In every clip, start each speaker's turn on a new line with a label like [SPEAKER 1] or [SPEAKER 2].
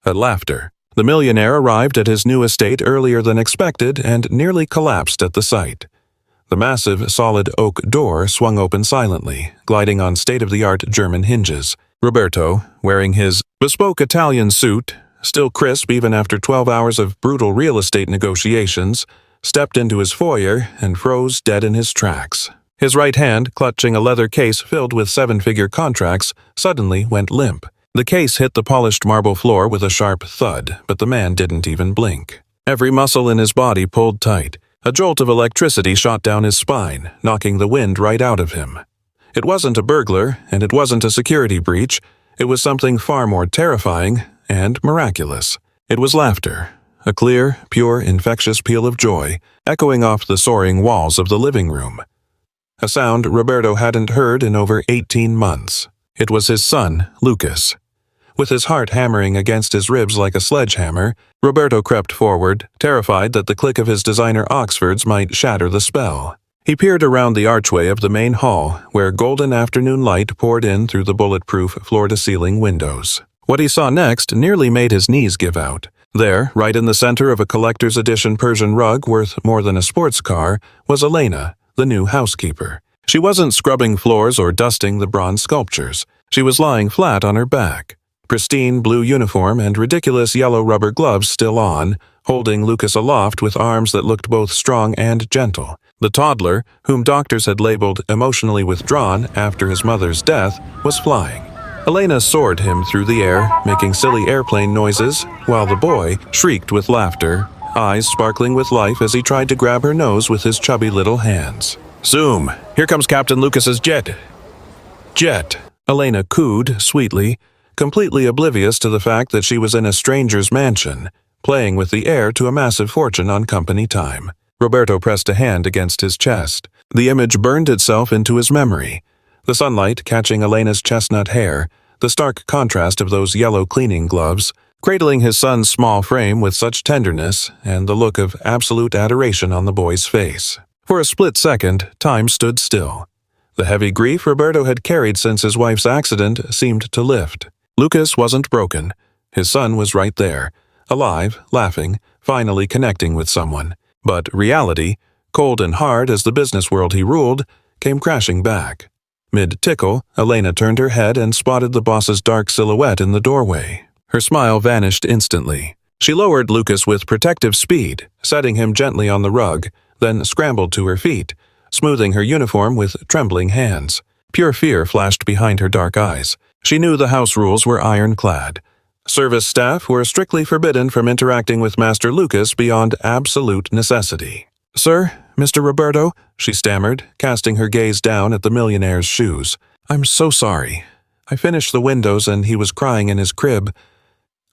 [SPEAKER 1] at laughter. The millionaire arrived at his new estate earlier than expected and nearly collapsed at the sight. The massive, solid oak door swung open silently, gliding on state-of-the-art German hinges. Roberto, wearing his bespoke Italian suit, still crisp even after 12 hours of brutal real estate negotiations, stepped into his foyer and froze dead in his tracks. His right hand, clutching a leather case filled with 7-figure contracts, suddenly went limp. The case hit the polished marble floor with a sharp thud, but the man didn't even blink. Every muscle in his body pulled tight. A jolt of electricity shot down his spine, knocking the wind right out of him. It wasn't a burglar, and it wasn't a security breach. It was something far more terrifying and miraculous. It was laughter, a clear, pure, infectious peal of joy, echoing off the soaring walls of the living room. A sound Roberto hadn't heard in over 18 months. It was his son, Lucas. With his heart hammering against his ribs like a sledgehammer, Roberto crept forward, terrified that the click of his designer Oxfords might shatter the spell. He peered around the archway of the main hall, where golden afternoon light poured in through the bulletproof floor-to-ceiling windows. What he saw next nearly made his knees give out. There, right in the center of a collector's edition Persian rug worth more than a sports car, was Elena, the new housekeeper. She wasn't scrubbing floors or dusting the bronze sculptures. She was lying flat on her back. Pristine blue uniform and ridiculous yellow rubber gloves still on, holding Lucas aloft with arms that looked both strong and gentle. The toddler, whom doctors had labeled emotionally withdrawn after his mother's death, was flying. Elena soared him through the air, making silly airplane noises, while the boy shrieked with laughter, eyes sparkling with life as he tried to grab her nose with his chubby little hands. "Zoom! Here comes Captain Lucas's jet!" "Jet!" Elena cooed sweetly, completely oblivious to the fact that she was in a stranger's mansion, playing with the heir to a massive fortune on company time. Roberto pressed a hand against his chest. The image burned itself into his memory. The sunlight catching Elena's chestnut hair, the stark contrast of those yellow cleaning gloves, cradling his son's small frame with such tenderness, and the look of absolute adoration on the boy's face. For a split second, time stood still. The heavy grief Roberto had carried since his wife's accident seemed to lift. Lucas wasn't broken. His son was right there, alive, laughing, finally connecting with someone. But reality, cold and hard as the business world he ruled, came crashing back. Mid-tickle, Elena turned her head and spotted the boss's dark silhouette in the doorway. Her smile vanished instantly. She lowered Lucas with protective speed, setting him gently on the rug, then scrambled to her feet, smoothing her uniform with trembling hands. Pure fear flashed behind her dark eyes. She knew the house rules were ironclad. Service staff were strictly forbidden from interacting with Master Lucas beyond absolute necessity. "Sir, Mr. Roberto," she stammered, casting her gaze down at the millionaire's shoes. "I'm so sorry. I finished the windows and he was crying in his crib.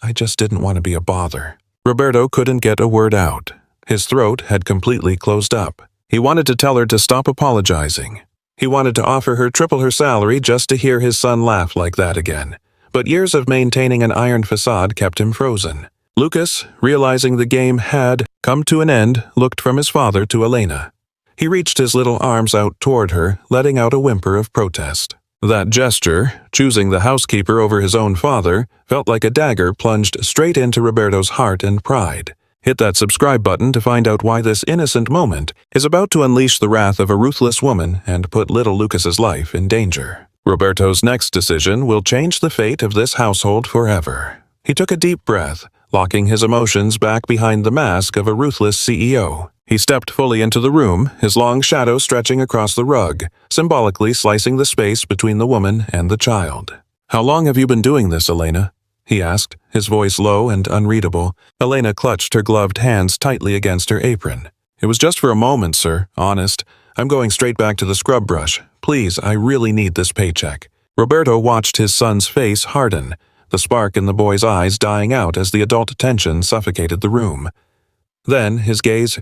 [SPEAKER 1] I just didn't want to be a bother." Roberto couldn't get a word out. His throat had completely closed up. He wanted to tell her to stop apologizing. He wanted to offer her triple her salary just to hear his son laugh like that again. But years of maintaining an iron facade kept him frozen. Lucas, realizing the game had come to an end, looked from his father to Elena. He reached his little arms out toward her, letting out a whimper of protest. That gesture, choosing the housekeeper over his own father, felt like a dagger plunged straight into Roberto's heart and pride. Hit that subscribe button to find out why this innocent moment is about to unleash the wrath of a ruthless woman and put little Lucas's life in danger. Roberto's next decision will change the fate of this household forever. He took a deep breath, locking his emotions back behind the mask of a ruthless CEO. He stepped fully into the room, his long shadow stretching across the rug, symbolically slicing the space between the woman and the child. "How long have you been doing this, Elena?" he asked, his voice low and unreadable. Elena clutched her gloved hands tightly against her apron. "It was just for a moment, sir, honest. I'm going straight back to the scrub brush. Please, I really need this paycheck." Roberto watched his son's face harden, the spark in the boy's eyes dying out as the adult tension suffocated the room. Then his gaze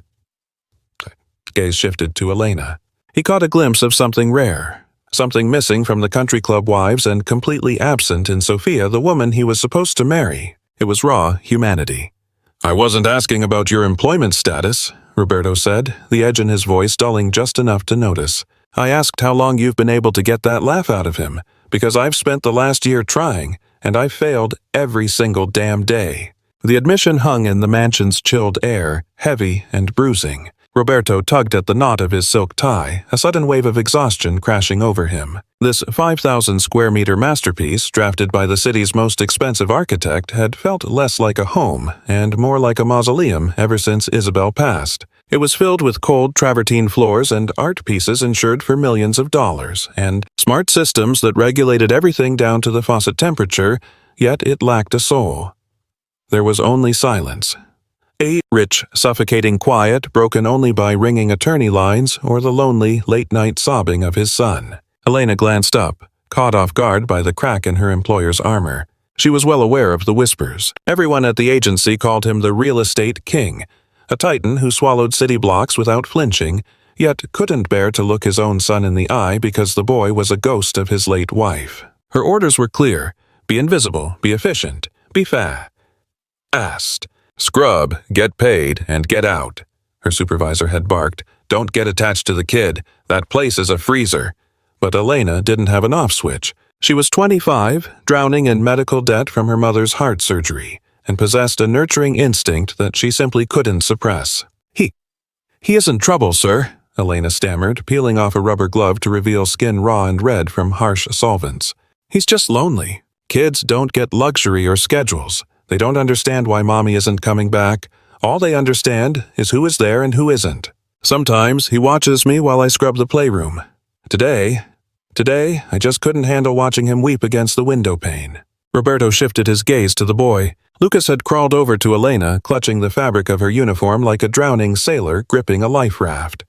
[SPEAKER 1] shifted to Elena. He caught a glimpse of something rare, something missing from the country club wives and completely absent in Sophia, the woman he was supposed to marry. It was raw humanity. "I wasn't asking about your employment status," Roberto said, the edge in his voice dulling just enough to notice. "I asked how long you've been able to get that laugh out of him, because I've spent the last year trying, and I failed every single damn day. The admission hung in the mansion's chilled air, heavy and bruising. Roberto tugged at the knot of his silk tie, a sudden wave of exhaustion crashing over him. This 5,000 square meter masterpiece, drafted by the city's most expensive architect, had felt less like a home and more like a mausoleum ever since Isabel passed. It was filled with cold travertine floors and art pieces insured for millions of dollars, and smart systems that regulated everything down to the faucet temperature, yet it lacked a soul. There was only silence. A rich, suffocating quiet broken only by ringing attorney lines or the lonely, late-night sobbing of his son. Elena glanced up, caught off guard by the crack in her employer's armor. She was well aware of the whispers. Everyone at the agency called him the real estate king, a titan who swallowed city blocks without flinching, yet couldn't bear to look his own son in the eye because the boy was a ghost of his late wife. Her orders were clear: be invisible, be efficient, be fast. Scrub, get paid, and get out. Her supervisor had barked, don't get attached to the kid, that place is a freezer. But Elena didn't have an off switch. She was 25, drowning in medical debt from her mother's heart surgery, and possessed a nurturing instinct that she simply couldn't suppress. He is in trouble, sir, Elena stammered, peeling off a rubber glove to reveal skin raw and red from harsh solvents. He's just lonely. Kids don't get luxury or schedules. They don't understand why mommy isn't coming back. All they understand is who is there and who isn't. Sometimes he watches me while I scrub the playroom. Today, I just couldn't handle watching him weep against the window pane. Roberto shifted his gaze to the boy. Lucas had crawled over to Elena, clutching the fabric of her uniform like a drowning sailor gripping a life raft.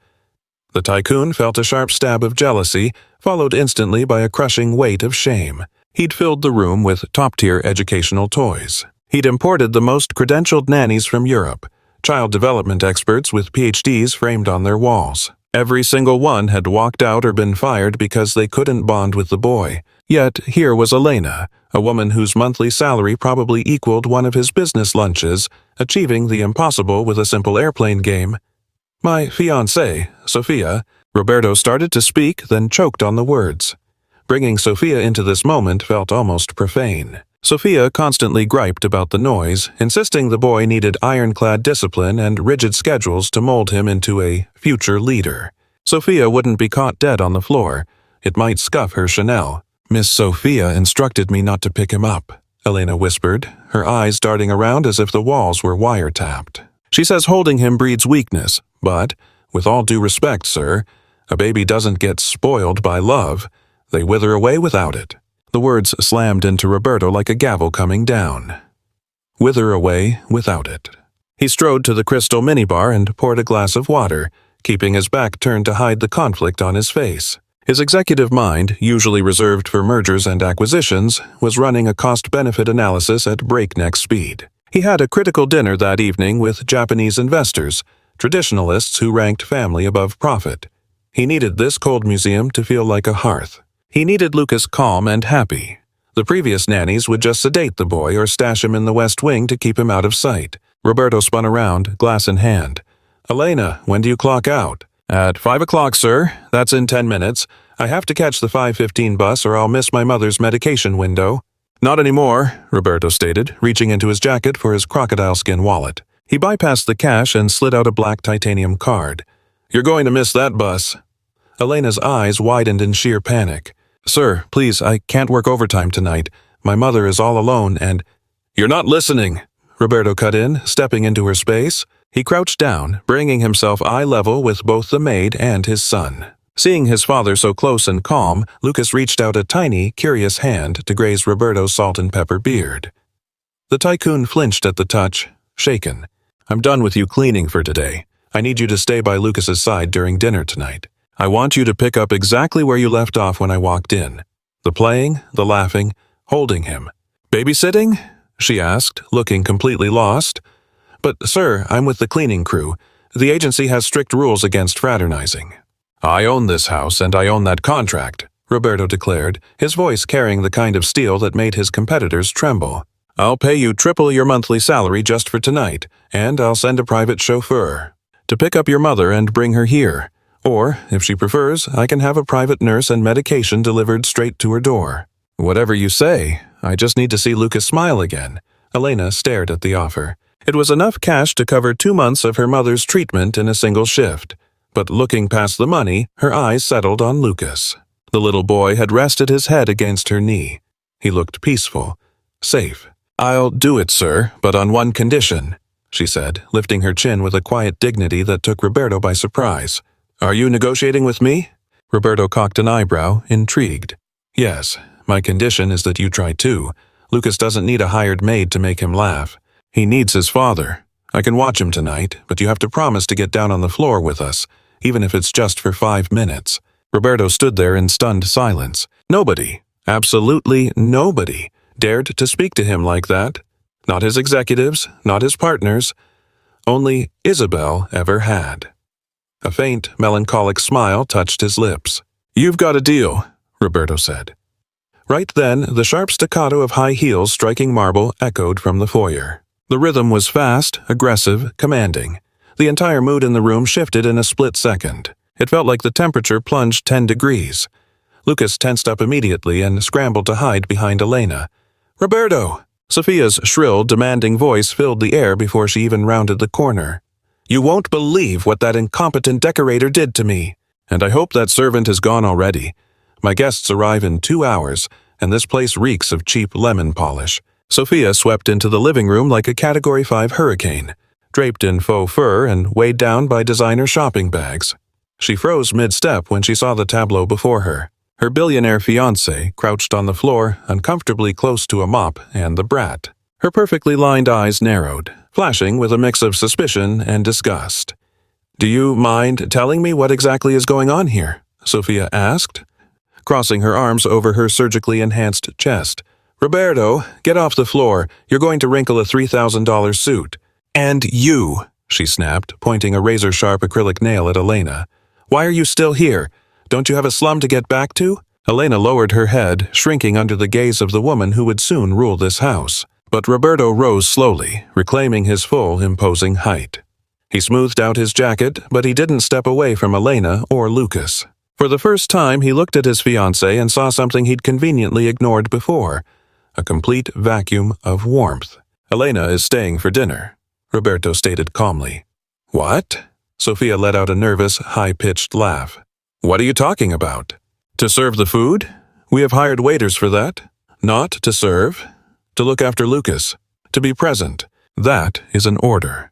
[SPEAKER 1] The tycoon felt a sharp stab of jealousy, followed instantly by a crushing weight of shame. He'd filled the room with top-tier educational toys. He'd imported the most credentialed nannies from Europe, child development experts with PhDs framed on their walls. Every single one had walked out or been fired because they couldn't bond with the boy. Yet here was Elena, a woman whose monthly salary probably equaled one of his business lunches, achieving the impossible with a simple airplane game. My fiancée, Sophia. Roberto started to speak, then choked on the words. Bringing Sophia into this moment felt almost profane. Sophia constantly griped about the noise, insisting the boy needed ironclad discipline and rigid schedules to mold him into a future leader. Sophia wouldn't be caught dead on the floor. It might scuff her Chanel. Miss Sophia instructed me not to pick him up, Elena whispered, her eyes darting around as if the walls were wiretapped. She says holding him breeds weakness, but, with all due respect, sir, a baby doesn't get spoiled by love. They wither away without it. The words slammed into Roberto like a gavel coming down. Wither away without it. He strode to the crystal minibar and poured a glass of water, keeping his back turned to hide the conflict on his face. His executive mind, usually reserved for mergers and acquisitions, was running a cost-benefit analysis at breakneck speed. He had a critical dinner that evening with Japanese investors, traditionalists who ranked family above profit. He needed this cold museum to feel like a hearth. He needed Lucas calm and happy. The previous nannies would just sedate the boy or stash him in the West Wing to keep him out of sight. Roberto spun around, glass in hand. Elena, when do you clock out? At 5 o'clock, sir. That's in 10 minutes. I have to catch the 5:15 bus or I'll miss my mother's medication window. Not anymore, Roberto stated, reaching into his jacket for his crocodile skin wallet. He bypassed the cash and slid out a black titanium card. You're going to miss that bus. Elena's eyes widened in sheer panic. Sir, please, I can't work overtime tonight. My mother is all alone and— You're not listening, Roberto cut in, stepping into her space. He crouched down, bringing himself eye level with both the maid and his son. Seeing his father so close and calm, Lucas reached out a tiny, curious hand to graze Roberto's salt and pepper beard. The tycoon flinched at the touch, shaken. I'm done with you cleaning for today. I need you to stay by Lucas's side during dinner tonight. I want you to pick up exactly where you left off when I walked in. The playing, the laughing, holding him. Babysitting? She asked, looking completely lost. But, sir, I'm with the cleaning crew. The agency has strict rules against fraternizing. I own this house and I own that contract, Roberto declared, his voice carrying the kind of steel that made his competitors tremble. I'll pay you triple your monthly salary just for tonight, and I'll send a private chauffeur to pick up your mother and bring her here. Or, if she prefers, I can have a private nurse and medication delivered straight to her door. Whatever you say, I just need to see Lucas smile again." Elena stared at the offer. It was enough cash to cover 2 months of her mother's treatment in a single shift. But looking past the money, her eyes settled on Lucas. The little boy had rested his head against her knee. He looked peaceful, safe. "I'll do it, sir, but on one condition," she said, lifting her chin with a quiet dignity that took Roberto by surprise. "Are you negotiating with me?" Roberto cocked an eyebrow, intrigued. "Yes, my condition is that you try too. Lucas doesn't need a hired maid to make him laugh. He needs his father. I can watch him tonight, but you have to promise to get down on the floor with us, even if it's just for 5 minutes." Roberto stood there in stunned silence. Nobody, absolutely nobody, dared to speak to him like that. Not his executives, not his partners. Only Isabel ever had. A faint, melancholic smile touched his lips. "You've got a deal," Roberto said. Right then, the sharp staccato of high heels striking marble echoed from the foyer. The rhythm was fast, aggressive, commanding. The entire mood in the room shifted in a split second. It felt like the temperature plunged 10 degrees. Lucas tensed up immediately and scrambled to hide behind Elena. "Roberto!" Sophia's shrill, demanding voice filled the air before she even rounded the corner. "You won't believe what that incompetent decorator did to me. And I hope that servant is gone already. My guests arrive in 2 hours, and this place reeks of cheap lemon polish." Sophia swept into the living room like a Category 5 hurricane, draped in faux fur and weighed down by designer shopping bags. She froze mid-step when she saw the tableau before her. Her billionaire fiancé crouched on the floor, uncomfortably close to a mop and the brat. Her perfectly lined eyes narrowed, flashing with a mix of suspicion and disgust. "Do you mind telling me what exactly is going on here?" Sophia asked, crossing her arms over her surgically enhanced chest. "Roberto, get off the floor. You're going to wrinkle a $3,000 suit." "And you," she snapped, pointing a razor-sharp acrylic nail at Elena. "Why are you still here? Don't you have a slum to get back to?" Elena lowered her head, shrinking under the gaze of the woman who would soon rule this house. But Roberto rose slowly, reclaiming his full, imposing height. He smoothed out his jacket, but he didn't step away from Elena or Lucas. For the first time, he looked at his fiancée and saw something he'd conveniently ignored before, a complete vacuum of warmth. "Elena is staying for dinner," Roberto stated calmly. "What?" Sophia let out a nervous, high-pitched laugh. "What are you talking about? To serve the food? We have hired waiters for that. Not to serve. To look after Lucas. To be present. That is an order."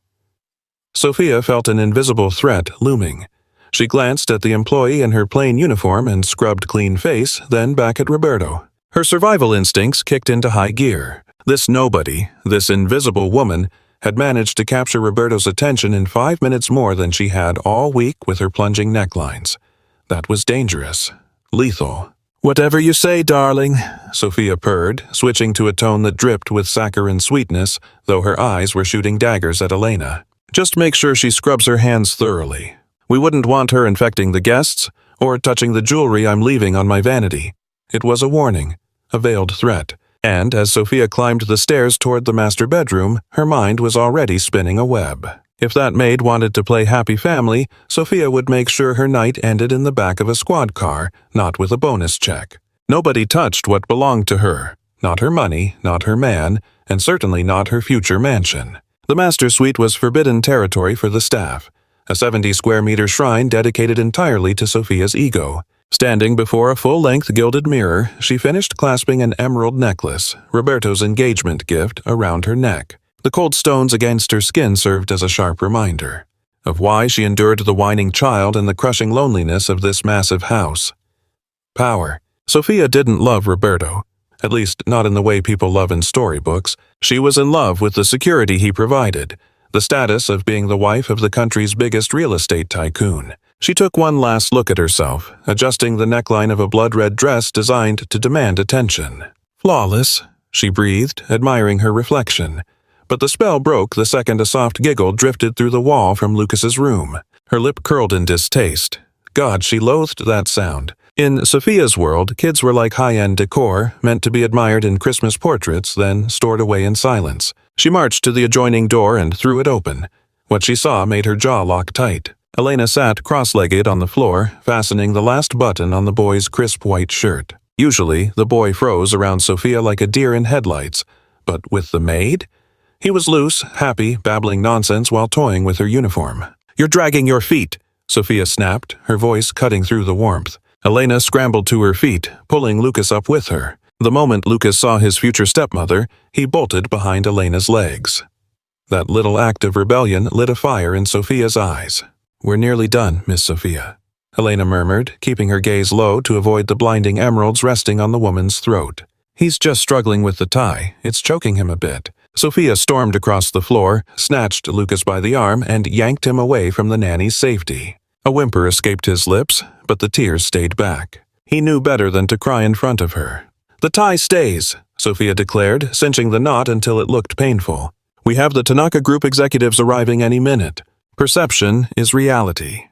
[SPEAKER 1] Sophia felt an invisible threat looming. She glanced at the employee in her plain uniform and scrubbed clean face, then back at Roberto. Her survival instincts kicked into high gear. This nobody, this invisible woman, had managed to capture Roberto's attention in 5 minutes more than she had all week with her plunging necklines. That was dangerous. Lethal. "Whatever you say, darling," Sophia purred, switching to a tone that dripped with saccharine sweetness, though her eyes were shooting daggers at Elena. "Just make sure she scrubs her hands thoroughly. We wouldn't want her infecting the guests, or touching the jewelry I'm leaving on my vanity." It was a warning, a veiled threat. And as Sophia climbed the stairs toward the master bedroom, her mind was already spinning a web. If that maid wanted to play happy family, Sophia would make sure her night ended in the back of a squad car, not with a bonus check. Nobody touched what belonged to her. Not her money, not her man, and certainly not her future mansion. The master suite was forbidden territory for the staff, a 70-square-meter shrine dedicated entirely to Sophia's ego. Standing before a full-length gilded mirror, she finished clasping an emerald necklace, Roberto's engagement gift, around her neck. The cold stones against her skin served as a sharp reminder of why she endured the whining child and the crushing loneliness of this massive house. Power. Sophia didn't love Roberto, at least not in the way people love in storybooks. She was in love with the security he provided, the status of being the wife of the country's biggest real estate tycoon. She took one last look at herself, adjusting the neckline of a blood-red dress designed to demand attention. "Flawless," she breathed, admiring her reflection. But the spell broke the second a soft giggle drifted through the wall from Lucas's room. Her lip curled in distaste. God, she loathed that sound. In Sophia's world, kids were like high-end decor, meant to be admired in Christmas portraits, then stored away in silence. She marched to the adjoining door and threw it open. What she saw made her jaw lock tight. Elena sat cross-legged on the floor, fastening the last button on the boy's crisp white shirt. Usually, the boy froze around Sophia like a deer in headlights, but with the maid? He was loose, happy, babbling nonsense while toying with her uniform. "You're dragging your feet," Sophia snapped, her voice cutting through the warmth. Elena scrambled to her feet, pulling Lucas up with her. The moment Lucas saw his future stepmother, he bolted behind Elena's legs. That little act of rebellion lit a fire in Sophia's eyes. "We're nearly done, Miss Sophia," Elena murmured, keeping her gaze low to avoid the blinding emeralds resting on the woman's throat. "He's just struggling with the tie. It's choking him a bit." Sophia stormed across the floor, snatched Lucas by the arm, and yanked him away from the nanny's safety. A whimper escaped his lips, but the tears stayed back. He knew better than to cry in front of her. "The tie stays," Sophia declared, cinching the knot until it looked painful. "We have the Tanaka Group executives arriving any minute. Perception is reality.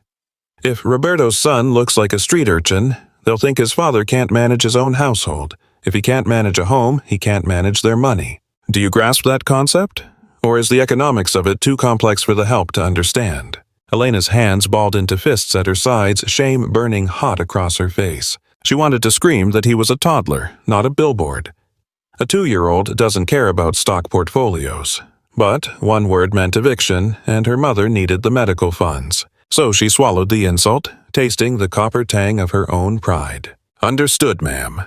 [SPEAKER 1] If Roberto's son looks like a street urchin, they'll think his father can't manage his own household. If he can't manage a home, he can't manage their money. Do you grasp that concept? Or is the economics of it too complex for the help to understand?" Elena's hands balled into fists at her sides, shame burning hot across her face. She wanted to scream that he was a toddler, not a billboard. A 2-year-old doesn't care about stock portfolios. But one word meant eviction, and her mother needed the medical funds. So she swallowed the insult, tasting the copper tang of her own pride. "Understood, ma'am."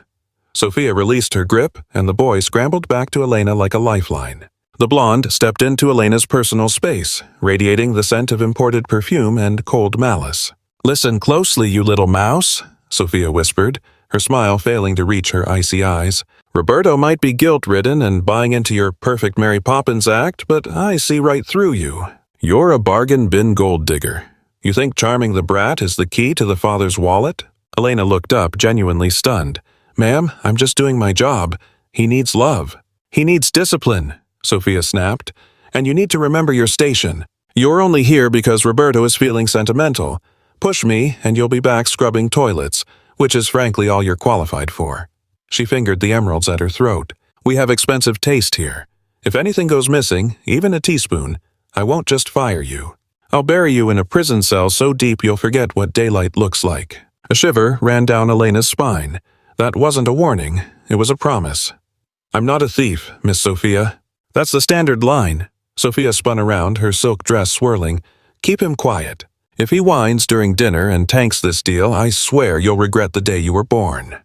[SPEAKER 1] Sophia released her grip, and the boy scrambled back to Elena like a lifeline. The blonde stepped into Elena's personal space, radiating the scent of imported perfume and cold malice. "Listen closely, you little mouse," Sophia whispered, her smile failing to reach her icy eyes. "Roberto might be guilt-ridden and buying into your perfect Mary Poppins act, but I see right through you. You're a bargain bin gold digger. You think charming the brat is the key to the father's wallet?" Elena looked up, genuinely stunned. "Ma'am, I'm just doing my job. He needs love. He needs discipline," Sophia snapped. "And you need to remember your station. You're only here because Roberto is feeling sentimental. Push me, and you'll be back scrubbing toilets, which is frankly all you're qualified for." She fingered the emeralds at her throat. "We have expensive taste here. If anything goes missing, even a teaspoon, I won't just fire you. I'll bury you in a prison cell so deep you'll forget what daylight looks like." A shiver ran down Elena's spine. That wasn't a warning, it was a promise. "I'm not a thief, Miss Sophia." "That's the standard line." Sophia spun around, her silk dress swirling. "Keep him quiet. If he whines during dinner and tanks this deal, I swear you'll regret the day you were born."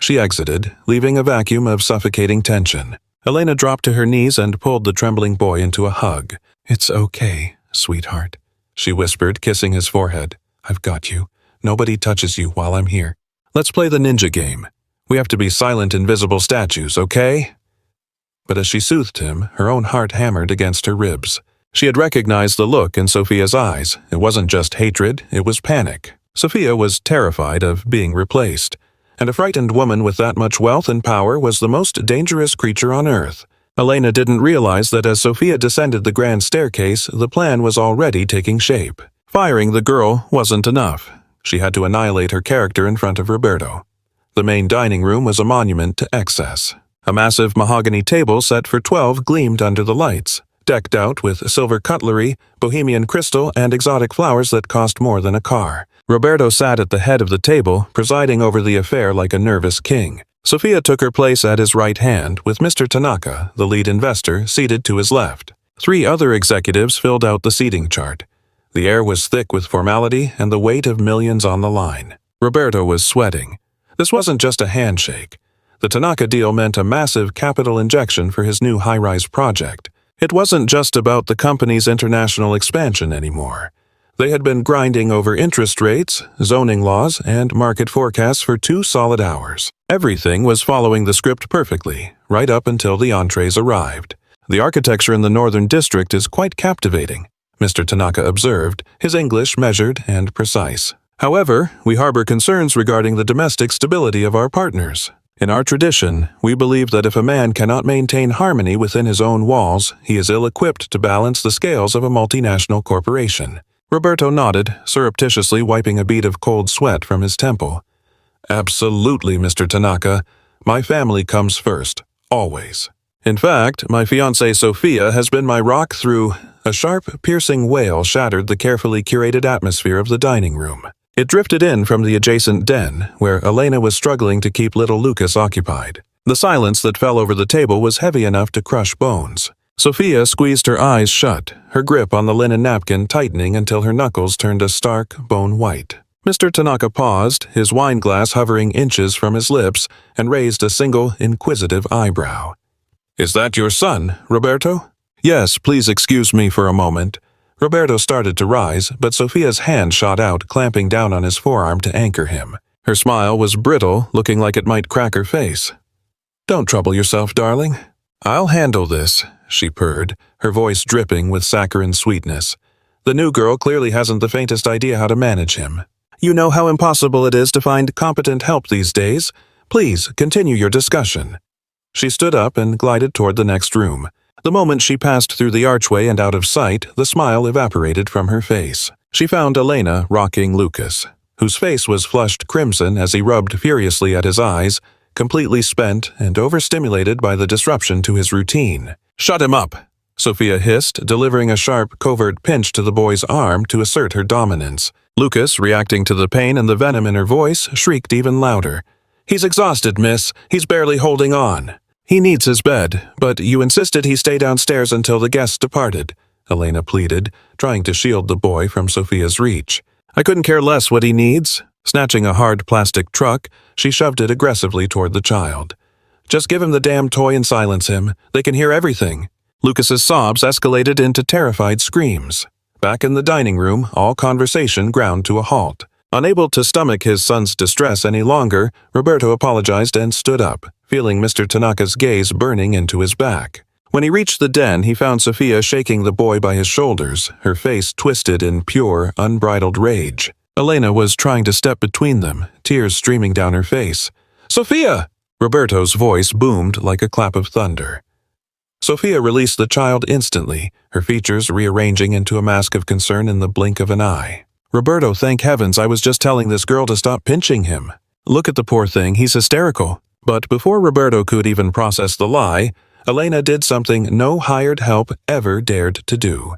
[SPEAKER 1] She exited, leaving a vacuum of suffocating tension. Elena dropped to her knees and pulled the trembling boy into a hug. "It's okay, sweetheart," she whispered, kissing his forehead. "I've got you. Nobody touches you while I'm here. Let's play the ninja game. We have to be silent, invisible statues, okay?" But as she soothed him, her own heart hammered against her ribs. She had recognized the look in Sophia's eyes. It wasn't just hatred, it was panic. Sophia was terrified of being replaced. And a frightened woman with that much wealth and power was the most dangerous creature on earth. Elena didn't realize that as Sophia descended the grand staircase, the plan was already taking shape. Firing the girl wasn't enough. She had to annihilate her character in front of Roberto. The main dining room was a monument to excess. A massive mahogany table set for 12 gleamed under the lights, decked out with silver cutlery, bohemian crystal, and exotic flowers that cost more than a car. Roberto sat at the head of the table, presiding over the affair like a nervous king. Sophia took her place at his right hand, with Mr. Tanaka, the lead investor, seated to his left. 3 other executives filled out the seating chart. The air was thick with formality and the weight of millions on the line. Roberto was sweating. This wasn't just a handshake. The Tanaka deal meant a massive capital injection for his new high-rise project. It wasn't just about the company's international expansion anymore. They had been grinding over interest rates, zoning laws, and market forecasts for 2 solid hours. Everything was following the script perfectly, right up until the entrees arrived. "The architecture in the Northern District is quite captivating," Mr. Tanaka observed, his English measured and precise. "However, we harbor concerns regarding the domestic stability of our partners. In our tradition, we believe that if a man cannot maintain harmony within his own walls, he is ill-equipped to balance the scales of a multinational corporation." Roberto nodded, surreptitiously wiping a bead of cold sweat from his temple. "Absolutely, Mr. Tanaka. My family comes first, always. In fact, my fiancée Sophia has been my rock through—" A sharp, piercing wail shattered the carefully curated atmosphere of the dining room. It drifted in from the adjacent den, where Elena was struggling to keep little Lucas occupied. The silence that fell over the table was heavy enough to crush bones. Sophia squeezed her eyes shut, her grip on the linen napkin tightening until her knuckles turned a stark bone white. Mr. Tanaka paused, his wine glass hovering inches from his lips, and raised a single, inquisitive eyebrow. "Is that your son, Roberto?" "Yes, please excuse me for a moment." Roberto started to rise, but Sophia's hand shot out, clamping down on his forearm to anchor him. Her smile was brittle, looking like it might crack her face. "Don't trouble yourself, darling. I'll handle this," she purred, her voice dripping with saccharine sweetness. "The new girl clearly hasn't the faintest idea how to manage him. You know how impossible it is to find competent help these days. Please, continue your discussion." She stood up and glided toward the next room. The moment she passed through the archway and out of sight, the smile evaporated from her face. She found Elena rocking Lucas, whose face was flushed crimson as he rubbed furiously at his eyes, completely spent and overstimulated by the disruption to his routine. "Shut him up," Sophia hissed, delivering a sharp, covert pinch to the boy's arm to assert her dominance. Lucas, reacting to the pain and the venom in her voice, shrieked even louder. "He's exhausted, miss. He's barely holding on." "He needs his bed, but you insisted he stay downstairs until the guests departed," Elena pleaded, trying to shield the boy from Sophia's reach. "I couldn't care less what he needs." Snatching a hard plastic truck, she shoved it aggressively toward the child. "Just give him the damn toy and silence him. They can hear everything." Lucas's sobs escalated into terrified screams. Back in the dining room, all conversation ground to a halt. Unable to stomach his son's distress any longer, Roberto apologized and stood up, feeling Mr. Tanaka's gaze burning into his back. When he reached the den, he found Sophia shaking the boy by his shoulders, her face twisted in pure, unbridled rage. Elena was trying to step between them, tears streaming down her face. "Sophia!" Roberto's voice boomed like a clap of thunder. Sophia released the child instantly, her features rearranging into a mask of concern in the blink of an eye. "Roberto, thank heavens, I was just telling this girl to stop pinching him. Look at the poor thing, he's hysterical." But before Roberto could even process the lie, Elena did something no hired help ever dared to do.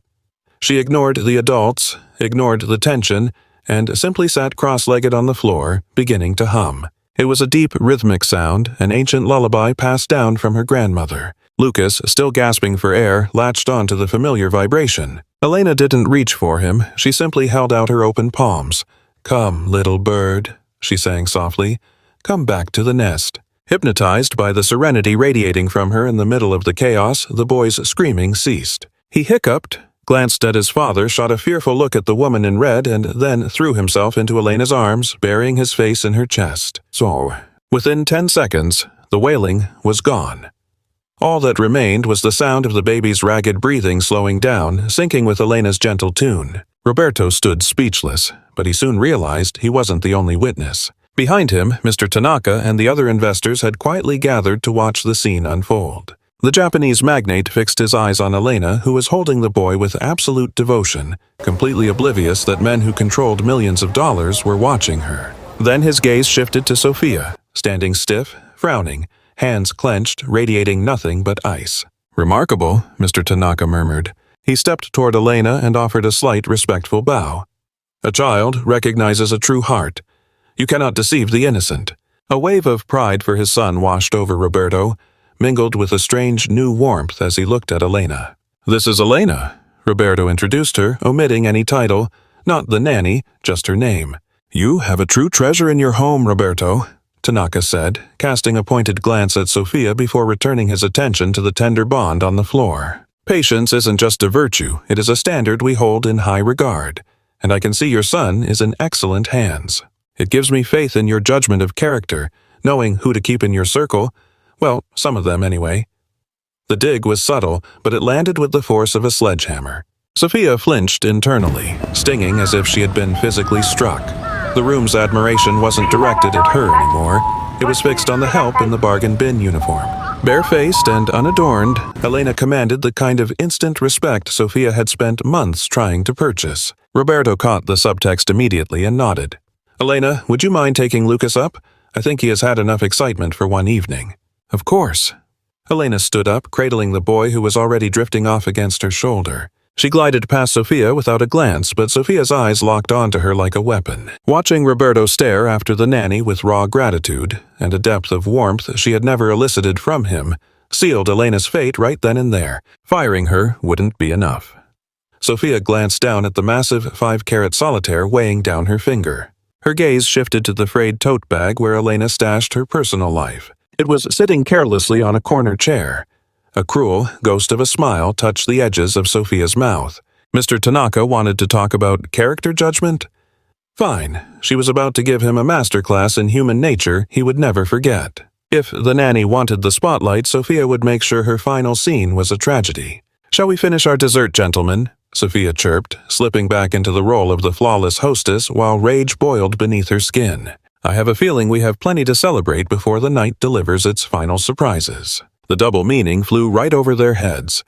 [SPEAKER 1] She ignored the adults, ignored the tension, and simply sat cross-legged on the floor, beginning to hum. It was a deep, rhythmic sound, an ancient lullaby passed down from her grandmother. Lucas, still gasping for air, latched on to the familiar vibration. Elena didn't reach for him, she simply held out her open palms. "Come, little bird," she sang softly. "Come back to the nest." Hypnotized by the serenity radiating from her in the middle of the chaos, the boy's screaming ceased. He hiccuped, glanced at his father, shot a fearful look at the woman in red, and then threw himself into Elena's arms, burying his face in her chest. So, within 10 seconds, the wailing was gone. All that remained was the sound of the baby's ragged breathing slowing down, syncing with Elena's gentle tune. Roberto stood speechless, but he soon realized he wasn't the only witness. Behind him, Mr. Tanaka and the other investors had quietly gathered to watch the scene unfold. The Japanese magnate fixed his eyes on Elena, who was holding the boy with absolute devotion, completely oblivious that men who controlled millions of dollars were watching her. Then his gaze shifted to Sophia, standing stiff, frowning, hands clenched, radiating nothing but ice. "Remarkable," Mr. Tanaka murmured. He stepped toward Elena and offered a slight, respectful bow. "A child recognizes a true heart. You cannot deceive the innocent." A wave of pride for his son washed over Roberto, mingled with a strange new warmth as he looked at Elena. "This is Elena," Roberto introduced her, omitting any title, not the nanny, just her name. "You have a true treasure in your home, Roberto," Tanaka said, casting a pointed glance at Sophia before returning his attention to the tender bond on the floor. "Patience isn't just a virtue, it is a standard we hold in high regard, and I can see your son is in excellent hands. It gives me faith in your judgment of character, knowing who to keep in your circle, well, some of them anyway." The dig was subtle, but it landed with the force of a sledgehammer. Sophia flinched internally, stinging as if she had been physically struck. The room's admiration wasn't directed at her anymore. It was fixed on the help in the bargain bin uniform. Barefaced and unadorned, Elena commanded the kind of instant respect Sophia had spent months trying to purchase. Roberto caught the subtext immediately and nodded. "Elena, would you mind taking Lucas up? I think he has had enough excitement for one evening." "Of course." Elena stood up, cradling the boy who was already drifting off against her shoulder. She glided past Sophia without a glance, but Sophia's eyes locked onto her like a weapon. Watching Roberto stare after the nanny with raw gratitude and a depth of warmth she had never elicited from him sealed Elena's fate right then and there. Firing her wouldn't be enough. Sophia glanced down at the massive 5-carat solitaire weighing down her finger. Her gaze shifted to the frayed tote bag where Elena stashed her personal life. It was sitting carelessly on a corner chair. A cruel ghost of a smile touched the edges of Sophia's mouth. Mr. Tanaka wanted to talk about character judgment? Fine. She was about to give him a masterclass in human nature he would never forget. If the nanny wanted the spotlight, Sophia would make sure her final scene was a tragedy. "Shall we finish our dessert, gentlemen?" Sophia chirped, slipping back into the role of the flawless hostess while rage boiled beneath her skin. "I have a feeling we have plenty to celebrate before the night delivers its final surprises." The double meaning flew right over their heads.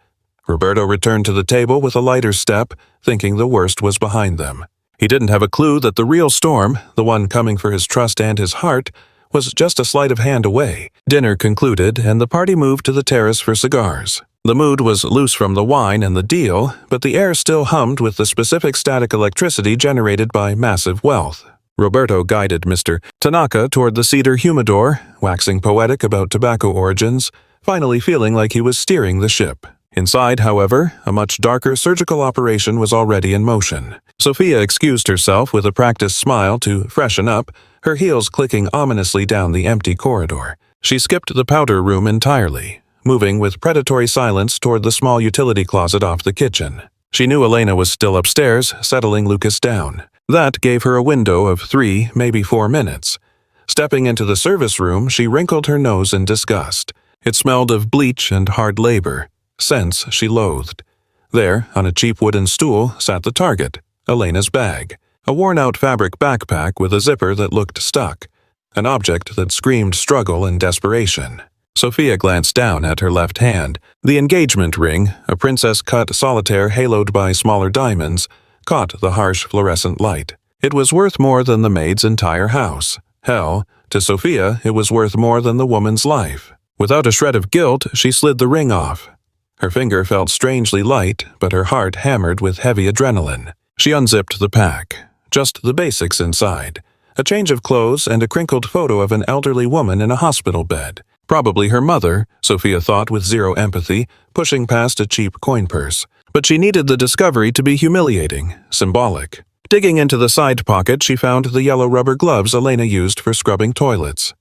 [SPEAKER 1] Roberto returned to the table with a lighter step, thinking the worst was behind them. He didn't have a clue that the real storm, the one coming for his trust and his heart, was just a sleight of hand away. Dinner concluded, and the party moved to the terrace for cigars. The mood was loose from the wine and the deal, but the air still hummed with the specific static electricity generated by massive wealth. Roberto guided Mr. Tanaka toward the cedar humidor, waxing poetic about tobacco origins, finally feeling like he was steering the ship. Inside, however, a much darker surgical operation was already in motion. Sophia excused herself with a practiced smile to freshen up, her heels clicking ominously down the empty corridor. She skipped the powder room entirely, moving with predatory silence toward the small utility closet off the kitchen. She knew Elena was still upstairs, settling Lucas down. That gave her a window of 3, maybe 4 minutes. Stepping into the service room, she wrinkled her nose in disgust. It smelled of bleach and hard labor, scents she loathed. There, on a cheap wooden stool, sat the target, Elena's bag, a worn-out fabric backpack with a zipper that looked stuck, an object that screamed struggle and desperation. Sophia glanced down at her left hand. The engagement ring, a princess-cut solitaire haloed by smaller diamonds, caught the harsh fluorescent light. It was worth more than the maid's entire house. Hell, to Sophia, it was worth more than the woman's life. Without a shred of guilt, she slid the ring off. Her finger felt strangely light, but her heart hammered with heavy adrenaline. She unzipped the pack. Just the basics inside. A change of clothes and a crinkled photo of an elderly woman in a hospital bed. Probably her mother, Sophia thought with zero empathy, pushing past a cheap coin purse. But she needed the discovery to be humiliating, symbolic. Digging into the side pocket, she found the yellow rubber gloves Elena used for scrubbing toilets.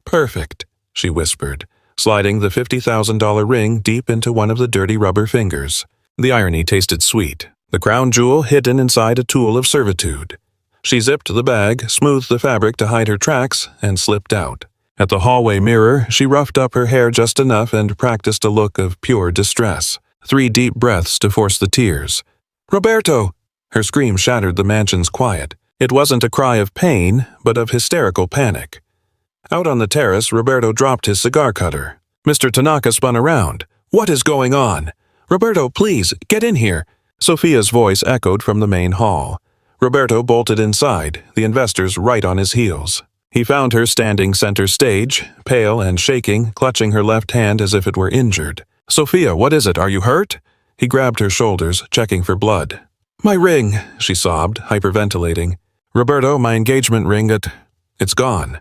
[SPEAKER 1] "Perfect," she whispered, sliding the $50,000 ring deep into one of the dirty rubber fingers. The irony tasted sweet, the crown jewel hidden inside a tool of servitude. She zipped the bag, smoothed the fabric to hide her tracks, and slipped out. At the hallway mirror, she roughed up her hair just enough and practiced a look of pure distress. 3 deep breaths to force the tears. "Roberto!" Her scream shattered the mansion's quiet. It wasn't a cry of pain, but of hysterical panic. Out on the terrace, Roberto dropped his cigar cutter. Mr. Tanaka spun around. "What is going on? Roberto, please, get in here!" Sophia's voice echoed from the main hall. Roberto bolted inside, the investors right on his heels. He found her standing center stage, pale and shaking, clutching her left hand as if it were injured. "Sophia, what is it? Are you hurt?" He grabbed her shoulders, checking for blood. "My ring," she sobbed, hyperventilating. "Roberto, my engagement ring, it's gone."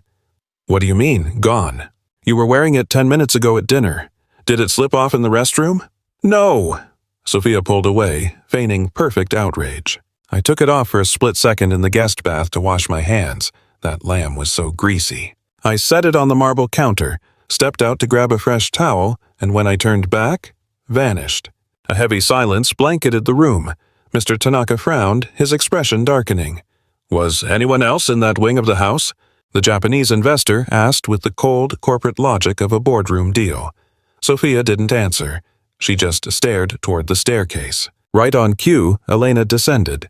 [SPEAKER 1] "What do you mean, gone? You were wearing it 10 minutes ago at dinner. Did it slip off in the restroom?" "No!" Sophia pulled away, feigning perfect outrage. "I took it off for a split second in the guest bath to wash my hands. That lamb was so greasy. I set it on the marble counter, stepped out to grab a fresh towel, and when I turned back, vanished." A heavy silence blanketed the room. Mr. Tanaka frowned, his expression darkening. "Was anyone else in that wing of the house?" the Japanese investor asked with the cold corporate logic of a boardroom deal. Sophia didn't answer. She just stared toward the staircase. Right on cue, Elena descended.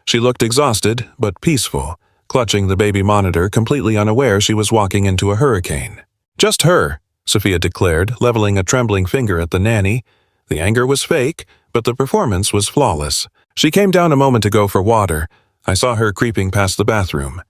[SPEAKER 1] She looked exhausted, but peaceful, clutching the baby monitor, completely unaware she was walking into a hurricane. "Just her," Sophia declared, leveling a trembling finger at the nanny. The anger was fake, but the performance was flawless. "She came down a moment ago for water. I saw her creeping past the bathroom."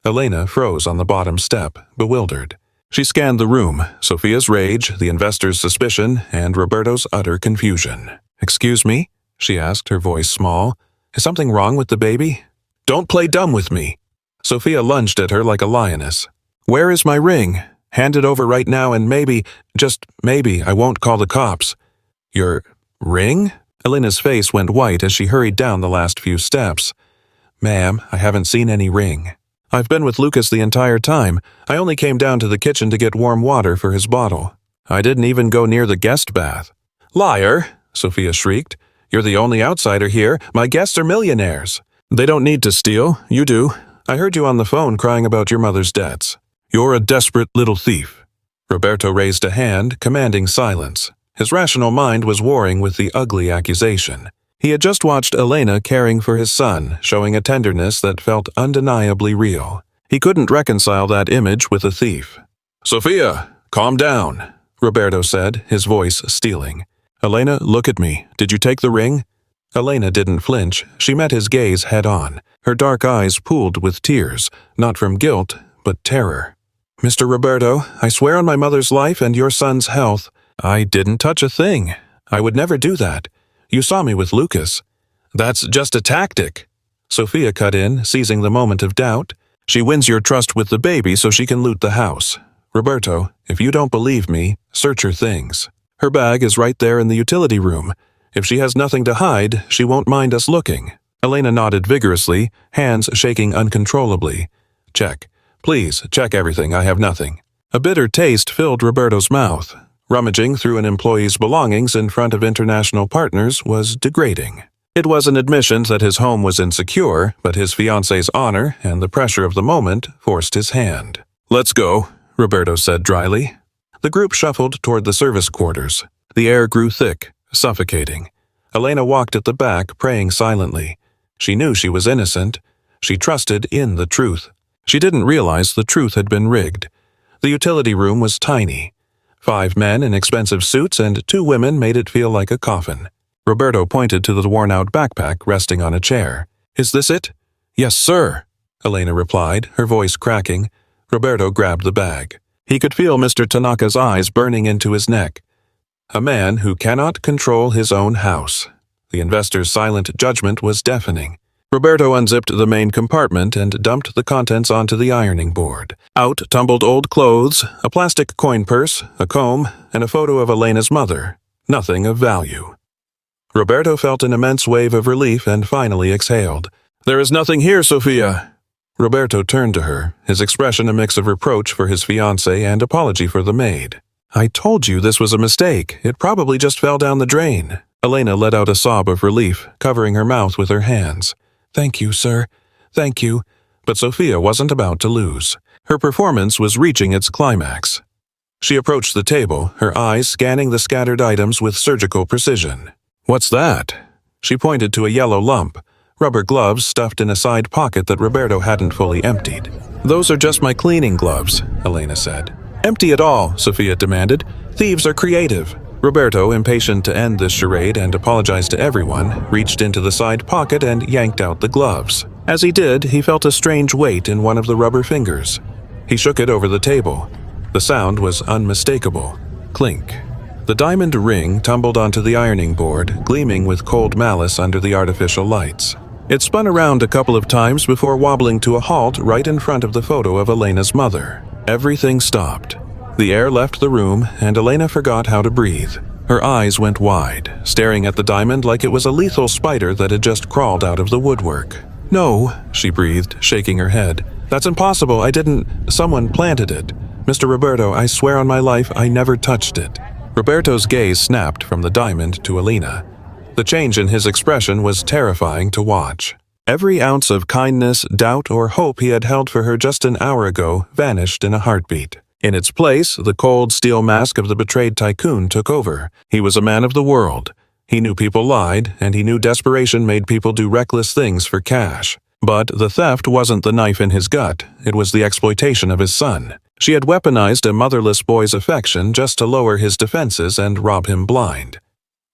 [SPEAKER 1] Elena froze on the bottom step, bewildered. She scanned the room, Sophia's rage, the investor's suspicion, and Roberto's utter confusion. "Excuse me?" she asked, her voice small. "Is something wrong with the baby?" "Don't play dumb with me." Sophia lunged at her like a lioness. "Where is my ring? Hand it over right now and maybe, just maybe, I won't call the cops." "Your ring?" Elena's face went white as she hurried down the last few steps. "Ma'am, I haven't seen any ring. I've been with Lucas the entire time. I only came down to the kitchen to get warm water for his bottle. I didn't even go near the guest bath." "Liar!" Sophia shrieked. "You're the only outsider here. My guests are millionaires. They don't need to steal. You do. I heard you on the phone crying about your mother's debts. You're a desperate little thief." Roberto raised a hand, commanding silence. His rational mind was warring with the ugly accusation. He had just watched Elena caring for his son, showing a tenderness that felt undeniably real. He couldn't reconcile that image with a thief. "Sophia, calm down," Roberto said, his voice steeling. "Elena, look at me. Did you take the ring?" Elena didn't flinch. She met his gaze head-on. Her dark eyes pooled with tears, not from guilt, but terror. "Mr. Roberto, I swear on my mother's life and your son's health, I didn't touch a thing. I would never do that. You saw me with Lucas." "That's just a tactic," Sophia cut in, seizing the moment of doubt. "She wins your trust with the baby so she can loot the house. Roberto, if you don't believe me, search her things. Her bag is right there in the utility room. If she has nothing to hide, she won't mind us looking." Elena nodded vigorously, hands shaking uncontrollably. "Check. Please, check everything. I have nothing." A bitter taste filled Roberto's mouth. Rummaging through an employee's belongings in front of international partners was degrading. It was an admission that his home was insecure, but his fiancée's honor and the pressure of the moment forced his hand. "Let's go," Roberto said dryly. The group shuffled toward the service quarters. The air grew thick, suffocating. Elena walked at the back, praying silently. She knew she was innocent. She trusted in the truth. She didn't realize the truth had been rigged. The utility room was tiny. 5 men in expensive suits and 2 women made it feel like a coffin. Roberto pointed to the worn-out backpack resting on a chair. "Is this it?" "Yes, sir," Elena replied, her voice cracking. Roberto grabbed the bag. He could feel Mr. Tanaka's eyes burning into his neck. A man who cannot control his own house. The investor's silent judgment was deafening. Roberto unzipped the main compartment and dumped the contents onto the ironing board. Out tumbled old clothes, a plastic coin purse, a comb, and a photo of Elena's mother. Nothing of value. Roberto felt an immense wave of relief and finally exhaled. "There is nothing here, Sophia." Roberto turned to her, his expression a mix of reproach for his fiancée and apology for the maid. "I told you this was a mistake. It probably just fell down the drain." Elena let out a sob of relief, covering her mouth with her hands. "Thank you, sir. Thank you." But Sophia wasn't about to lose. Her performance was reaching its climax. She approached the table, her eyes scanning the scattered items with surgical precision. "What's that?" She pointed to a yellow lump, rubber gloves stuffed in a side pocket that Roberto hadn't fully emptied. "Those are just my cleaning gloves," Elena said. "Empty it all," Sophia demanded. "Thieves are creative." Roberto, impatient to end this charade and apologize to everyone, reached into the side pocket and yanked out the gloves. As he did, he felt a strange weight in one of the rubber fingers. He shook it over the table. The sound was unmistakable. Clink. The diamond ring tumbled onto the ironing board, gleaming with cold malice under the artificial lights. It spun around a couple of times before wobbling to a halt right in front of the photo of Elena's mother. Everything stopped. The air left the room, and Elena forgot how to breathe. Her eyes went wide, staring at the diamond like it was a lethal spider that had just crawled out of the woodwork. "No," she breathed, shaking her head. "That's impossible. I didn't. Someone planted it. Mr. Roberto, I swear on my life I never touched it." Roberto's gaze snapped from the diamond to Elena. The change in his expression was terrifying to watch. Every ounce of kindness, doubt, or hope he had held for her just an hour ago vanished in a heartbeat. In its place, the cold steel mask of the betrayed tycoon took over. He was a man of the world. He knew people lied, and he knew desperation made people do reckless things for cash. But the theft wasn't the knife in his gut, it was the exploitation of his son. She had weaponized a motherless boy's affection just to lower his defenses and rob him blind.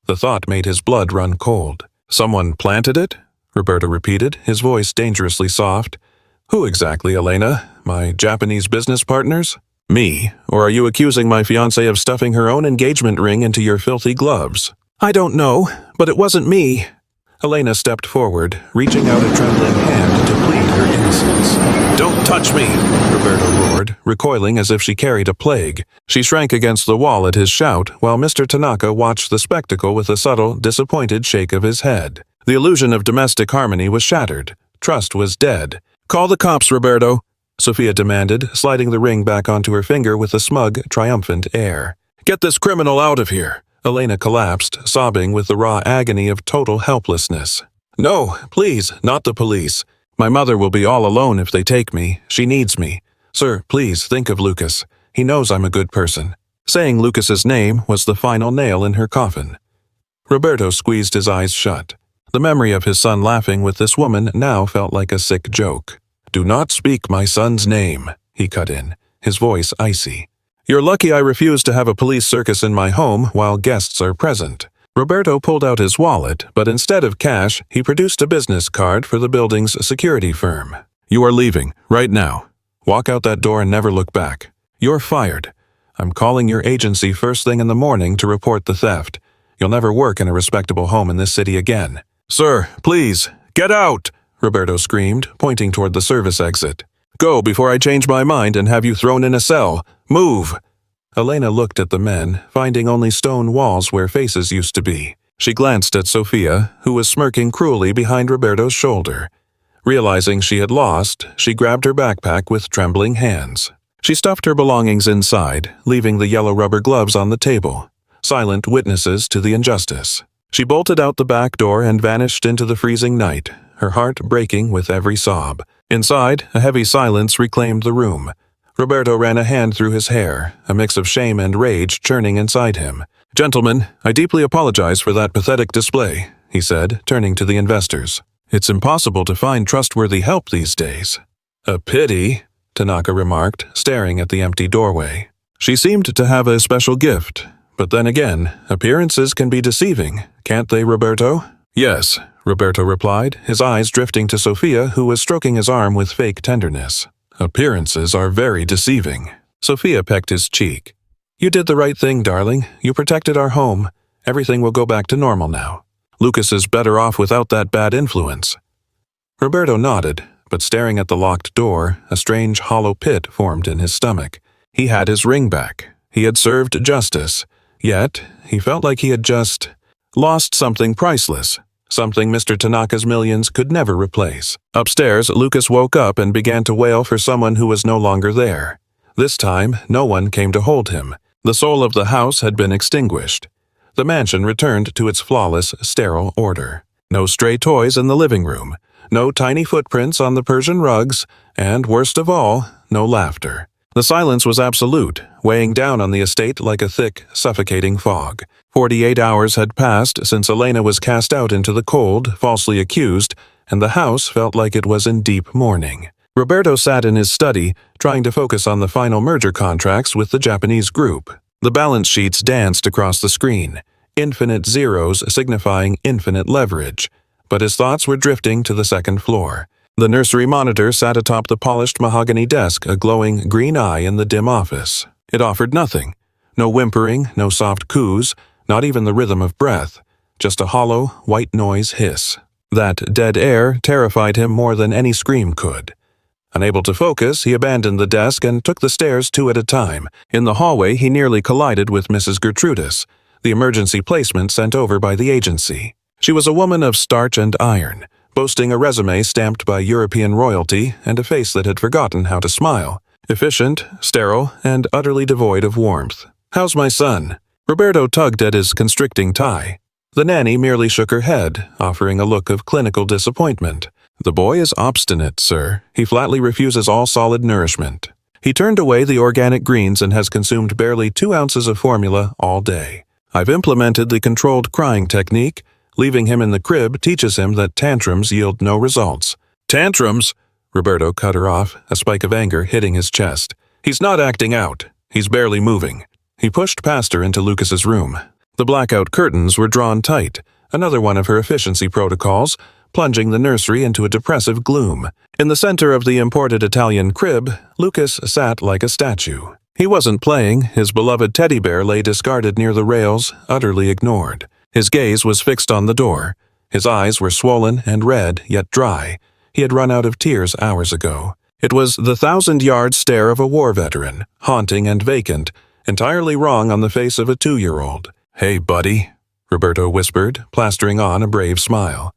[SPEAKER 1] The thought made his blood run cold. "Someone planted it?" Roberto repeated, his voice dangerously soft. "Who exactly, Elena? My Japanese business partners? Me? Or are you accusing my fiancée of stuffing her own engagement ring into your filthy gloves?" "I don't know, but it wasn't me." Elena stepped forward, reaching out a trembling hand to plead her innocence. "Don't touch me!" Roberto roared, recoiling as if she carried a plague. She shrank against the wall at his shout, while Mr. Tanaka watched the spectacle with a subtle, disappointed shake of his head. The illusion of domestic harmony was shattered. Trust was dead. "Call the cops, Roberto," Sophia demanded, sliding the ring back onto her finger with a smug, triumphant air. "Get this criminal out of here!" Elena collapsed, sobbing with the raw agony of total helplessness. "No, please, not the police. My mother will be all alone if they take me. She needs me. Sir, please, think of Lucas. He knows I'm a good person." Saying Lucas's name was the final nail in her coffin. Roberto squeezed his eyes shut. The memory of his son laughing with this woman now felt like a sick joke. "Do not speak my son's name," he cut in, his voice icy. "You're lucky I refuse to have a police circus in my home while guests are present." Roberto pulled out his wallet, but instead of cash, he produced a business card for the building's security firm. "You are leaving, right now. Walk out that door and never look back. You're fired. I'm calling your agency first thing in the morning to report the theft. You'll never work in a respectable home in this city again." "Sir, please, get out!" Roberto screamed, pointing toward the service exit. "Go before I change my mind and have you thrown in a cell. Move!" Elena looked at the men, finding only stone walls where faces used to be. She glanced at Sophia, who was smirking cruelly behind Roberto's shoulder. Realizing she had lost, she grabbed her backpack with trembling hands. She stuffed her belongings inside, leaving the yellow rubber gloves on the table, silent witnesses to the injustice. She bolted out the back door and vanished into the freezing night, her heart breaking with every sob. Inside, a heavy silence reclaimed the room. Roberto ran a hand through his hair, a mix of shame and rage churning inside him. "Gentlemen, I deeply apologize for that pathetic display," he said, turning to the investors. "It's impossible to find trustworthy help these days." "A pity," Tanaka remarked, staring at the empty doorway. "She seemed to have a special gift. But then again, appearances can be deceiving, can't they, Roberto?" "Yes," Roberto replied, his eyes drifting to Sophia, who was stroking his arm with fake tenderness. "Appearances are very deceiving." Sophia pecked his cheek. "You did the right thing, darling. You protected our home. Everything will go back to normal now. Lucas is better off without that bad influence." Roberto nodded, but staring at the locked door, a strange hollow pit formed in his stomach. He had his ring back. He had served justice. Yet, he felt like he had just lost something priceless. Something Mr. Tanaka's millions could never replace. Upstairs, Lucas woke up and began to wail for someone who was no longer there. This time, no one came to hold him. The soul of the house had been extinguished. The mansion returned to its flawless, sterile order. No stray toys in the living room, no tiny footprints on the Persian rugs, and, worst of all, no laughter. The silence was absolute, weighing down on the estate like a thick, suffocating fog. 48 hours had passed since Elena was cast out into the cold, falsely accused, and the house felt like it was in deep mourning. Roberto sat in his study, trying to focus on the final merger contracts with the Japanese group. The balance sheets danced across the screen, infinite zeros signifying infinite leverage, but his thoughts were drifting to the second floor. The nursery monitor sat atop the polished mahogany desk, a glowing green eye in the dim office. It offered nothing. No whimpering, no soft coos, not even the rhythm of breath. Just a hollow, white noise hiss. That dead air terrified him more than any scream could. Unable to focus, he abandoned the desk and took the stairs two at a time. In the hallway, he nearly collided with Mrs. Gertrudis, the emergency placement sent over by the agency. She was a woman of starch and iron, boasting a resume stamped by European royalty and a face that had forgotten how to smile. Efficient, sterile, and utterly devoid of warmth. "How's my son?" Roberto tugged at his constricting tie. The nanny merely shook her head, offering a look of clinical disappointment. "The boy is obstinate, sir. He flatly refuses all solid nourishment. He turned away the organic greens and has consumed barely 2 ounces of formula all day. I've implemented the controlled crying technique. Leaving him in the crib teaches him that tantrums yield no results." "Tantrums?" Roberto cut her off, a spike of anger hitting his chest. "He's not acting out. He's barely moving." He pushed past her into Lucas's room. The blackout curtains were drawn tight, another one of her efficiency protocols, plunging the nursery into a depressive gloom. In the center of the imported Italian crib, Lucas sat like a statue. He wasn't playing. His beloved teddy bear lay discarded near the rails, utterly ignored. His gaze was fixed on the door. His eyes were swollen and red, yet dry. He had run out of tears hours ago. It was the 1,000-yard stare of a war veteran, haunting and vacant, entirely wrong on the face of a 2-year-old. "Hey, buddy," Roberto whispered, plastering on a brave smile.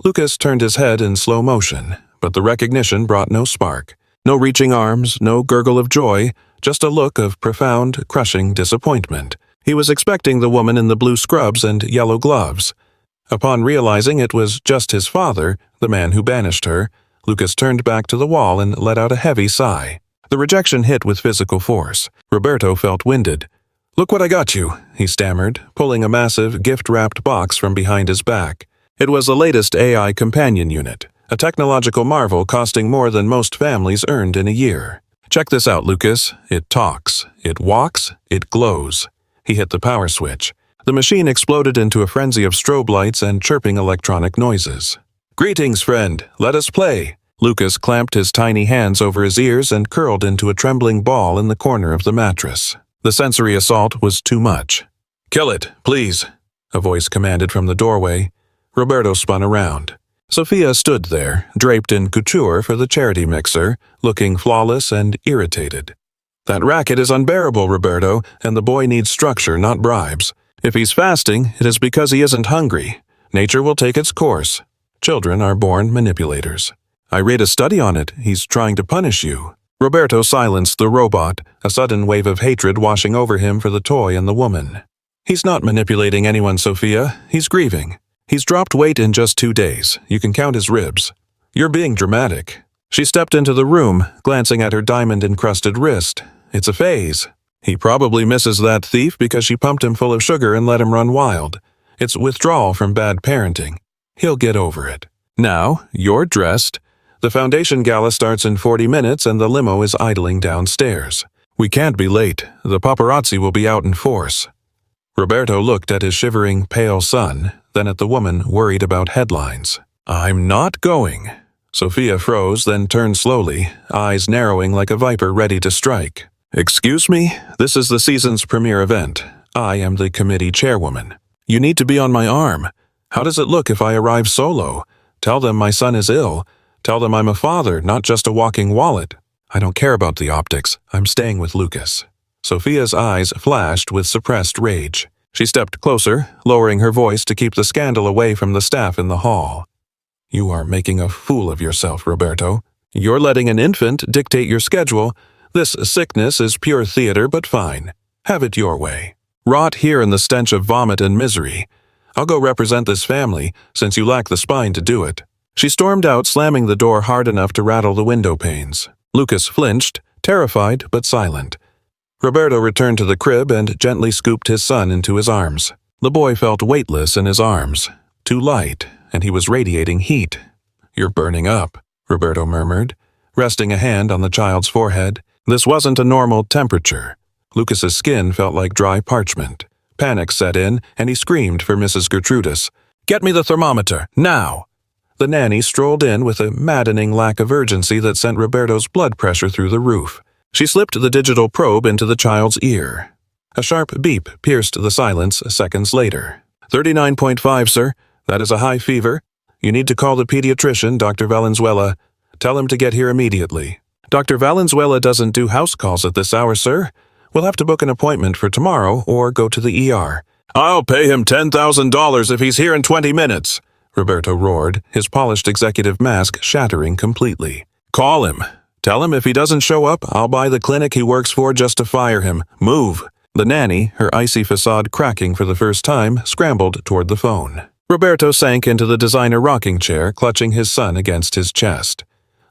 [SPEAKER 1] Lucas turned his head in slow motion, but the recognition brought no spark. No reaching arms, no gurgle of joy, just a look of profound, crushing disappointment. He was expecting the woman in the blue scrubs and yellow gloves. Upon realizing it was just his father, the man who banished her, Lucas turned back to the wall and let out a heavy sigh. The rejection hit with physical force. Roberto felt winded. "Look what I got you," he stammered, pulling a massive, gift-wrapped box from behind his back. It was the latest AI companion unit, a technological marvel costing more than most families earned in a year. "Check this out, Lucas. It talks, it walks, it glows." He hit the power switch. The machine exploded into a frenzy of strobe lights and chirping electronic noises. "Greetings, friend. Let us play." Lucas clamped his tiny hands over his ears and curled into a trembling ball in the corner of the mattress. The sensory assault was too much. "Kill it, please," a voice commanded from the doorway. Roberto spun around. Sophia stood there, draped in couture for the charity mixer, looking flawless and irritated. "That racket is unbearable, Roberto, and the boy needs structure, not bribes. If he's fasting, it is because he isn't hungry. Nature will take its course. Children are born manipulators. I read a study on it. He's trying to punish you." Roberto silenced the robot, a sudden wave of hatred washing over him for the toy and the woman. "He's not manipulating anyone, Sophia. He's grieving. He's dropped weight in just 2 days. You can count his ribs. You're being dramatic." She stepped into the room, glancing at her diamond-encrusted wrist. "It's a phase. He probably misses that thief because she pumped him full of sugar and let him run wild. It's withdrawal from bad parenting. He'll get over it. Now, you're dressed. The foundation gala starts in 40 minutes and the limo is idling downstairs. We can't be late. The paparazzi will be out in force." Roberto looked at his shivering, pale son, then at the woman worried about headlines. "I'm not going." Sophia froze, then turned slowly, eyes narrowing like a viper ready to strike. "Excuse me? This is the season's premiere event. I am the committee chairwoman. You need to be on my arm. How does it look if I arrive solo? Tell them my son is ill. Tell them I'm a father, not just a walking wallet. I don't care about the optics. I'm staying with Lucas." Sophia's eyes flashed with suppressed rage. She stepped closer, lowering her voice to keep the scandal away from the staff in the hall. "You are making a fool of yourself, Roberto. You're letting an infant dictate your schedule. This sickness is pure theater, but fine. Have it your way. Rot here in the stench of vomit and misery. I'll go represent this family, since you lack the spine to do it." She stormed out, slamming the door hard enough to rattle the window panes. Lucas flinched, terrified but silent. Roberto returned to the crib and gently scooped his son into his arms. The boy felt weightless in his arms, too light, and he was radiating heat. "You're burning up," Roberto murmured, resting a hand on the child's forehead. This wasn't a normal temperature. Lucas's skin felt like dry parchment. Panic set in, and he screamed for Mrs. Gertrudis. "Get me the thermometer, now!" The nanny strolled in with a maddening lack of urgency that sent Roberto's blood pressure through the roof. She slipped the digital probe into the child's ear. A sharp beep pierced the silence seconds later. 39.5, sir. That is a high fever. You need to call the pediatrician, Dr. Valenzuela. Tell him to get here immediately." "Dr. Valenzuela doesn't do house calls at this hour, sir. We'll have to book an appointment for tomorrow or go to the ER. "I'll pay him $10,000 if he's here in 20 minutes, Roberto roared, his polished executive mask shattering completely. "Call him. Tell him if he doesn't show up, I'll buy the clinic he works for just to fire him. Move." The nanny, her icy facade cracking for the first time, scrambled toward the phone. Roberto sank into the designer rocking chair, clutching his son against his chest.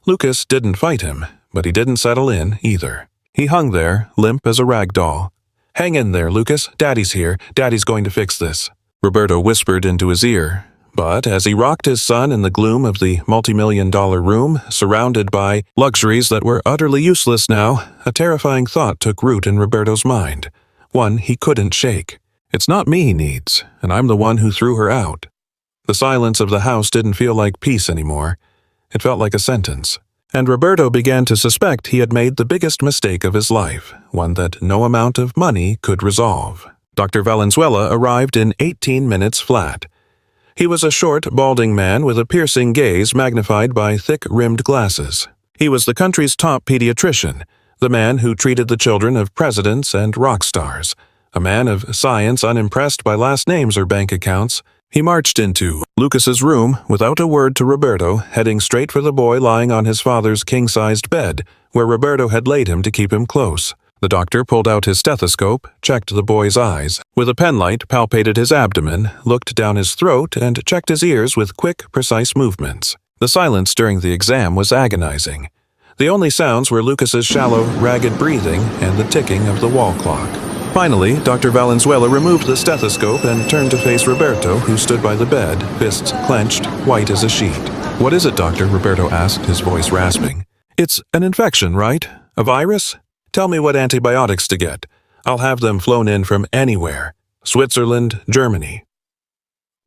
[SPEAKER 1] Lucas didn't fight him, but he didn't settle in either. He hung there, limp as a rag doll. "Hang in there, Lucas. Daddy's here. Daddy's going to fix this," Roberto whispered into his ear. But as he rocked his son in the gloom of the multi-million-dollar room, surrounded by luxuries that were utterly useless now, a terrifying thought took root in Roberto's mind, one he couldn't shake. "It's not me he needs, and I'm the one who threw her out." The silence of the house didn't feel like peace anymore. It felt like a sentence. And Roberto began to suspect he had made the biggest mistake of his life, one that no amount of money could resolve. Dr. Valenzuela arrived in 18 minutes flat. He was a short, balding man with a piercing gaze magnified by thick-rimmed glasses. He was the country's top pediatrician, the man who treated the children of presidents and rock stars, a man of science unimpressed by last names or bank accounts. He marched into Lucas's room without a word to Roberto, heading straight for the boy lying on his father's king-sized bed, where Roberto had laid him to keep him close. The doctor pulled out his stethoscope, checked the boy's eyes. With a penlight, palpated his abdomen, looked down his throat, and checked his ears with quick, precise movements. The silence during the exam was agonizing. The only sounds were Lucas's shallow, ragged breathing and the ticking of the wall clock. Finally, Dr. Valenzuela removed the stethoscope and turned to face Roberto, who stood by the bed, fists clenched, white as a sheet. "What is it, doctor?" Roberto asked, his voice rasping. "It's an infection, right? A virus? Tell me what antibiotics to get. I'll have them flown in from anywhere. Switzerland, Germany."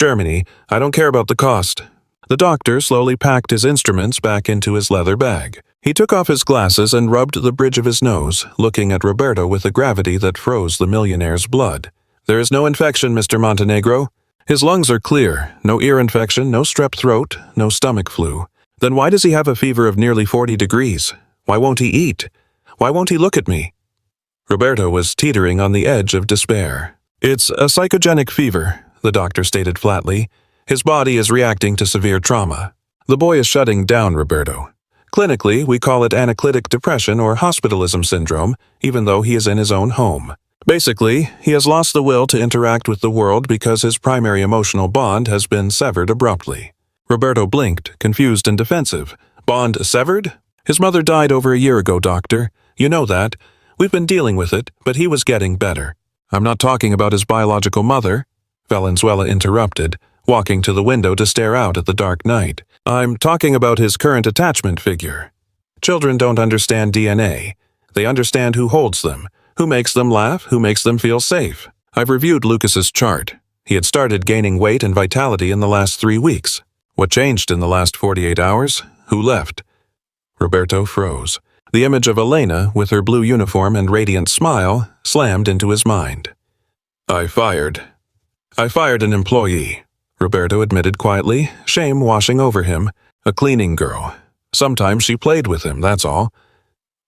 [SPEAKER 1] "Germany. I don't care about the cost." The doctor slowly packed his instruments back into his leather bag. He took off his glasses and rubbed the bridge of his nose, looking at Roberto with a gravity that froze the millionaire's blood. "There is no infection, Mr. Montenegro. His lungs are clear. No ear infection, no strep throat, no stomach flu. Then why does he have a fever of nearly 40 degrees? Why won't he eat? Why won't he look at me?" Roberto was teetering on the edge of despair. "It's a psychogenic fever," the doctor stated flatly. "His body is reacting to severe trauma. The boy is shutting down, Roberto. Clinically, we call it anaclitic depression or hospitalism syndrome, even though he is in his own home. Basically, he has lost the will to interact with the world because his primary emotional bond has been severed abruptly." Roberto blinked, confused and defensive. "Bond severed? His mother died over a year ago, doctor. You know that. We've been dealing with it, but he was getting better." "I'm not talking about his biological mother," Valenzuela interrupted, walking to the window to stare out at the dark night. "I'm talking about his current attachment figure. Children don't understand DNA. They understand who holds them, who makes them laugh, who makes them feel safe. I've reviewed Lucas's chart. He had started gaining weight and vitality in the last 3 weeks. What changed in the last 48 hours? Who left?" Roberto froze. The image of Elena, with her blue uniform and radiant smile, slammed into his mind. I fired an employee," Roberto admitted quietly, shame washing over him. "A cleaning girl. Sometimes she played with him, that's all."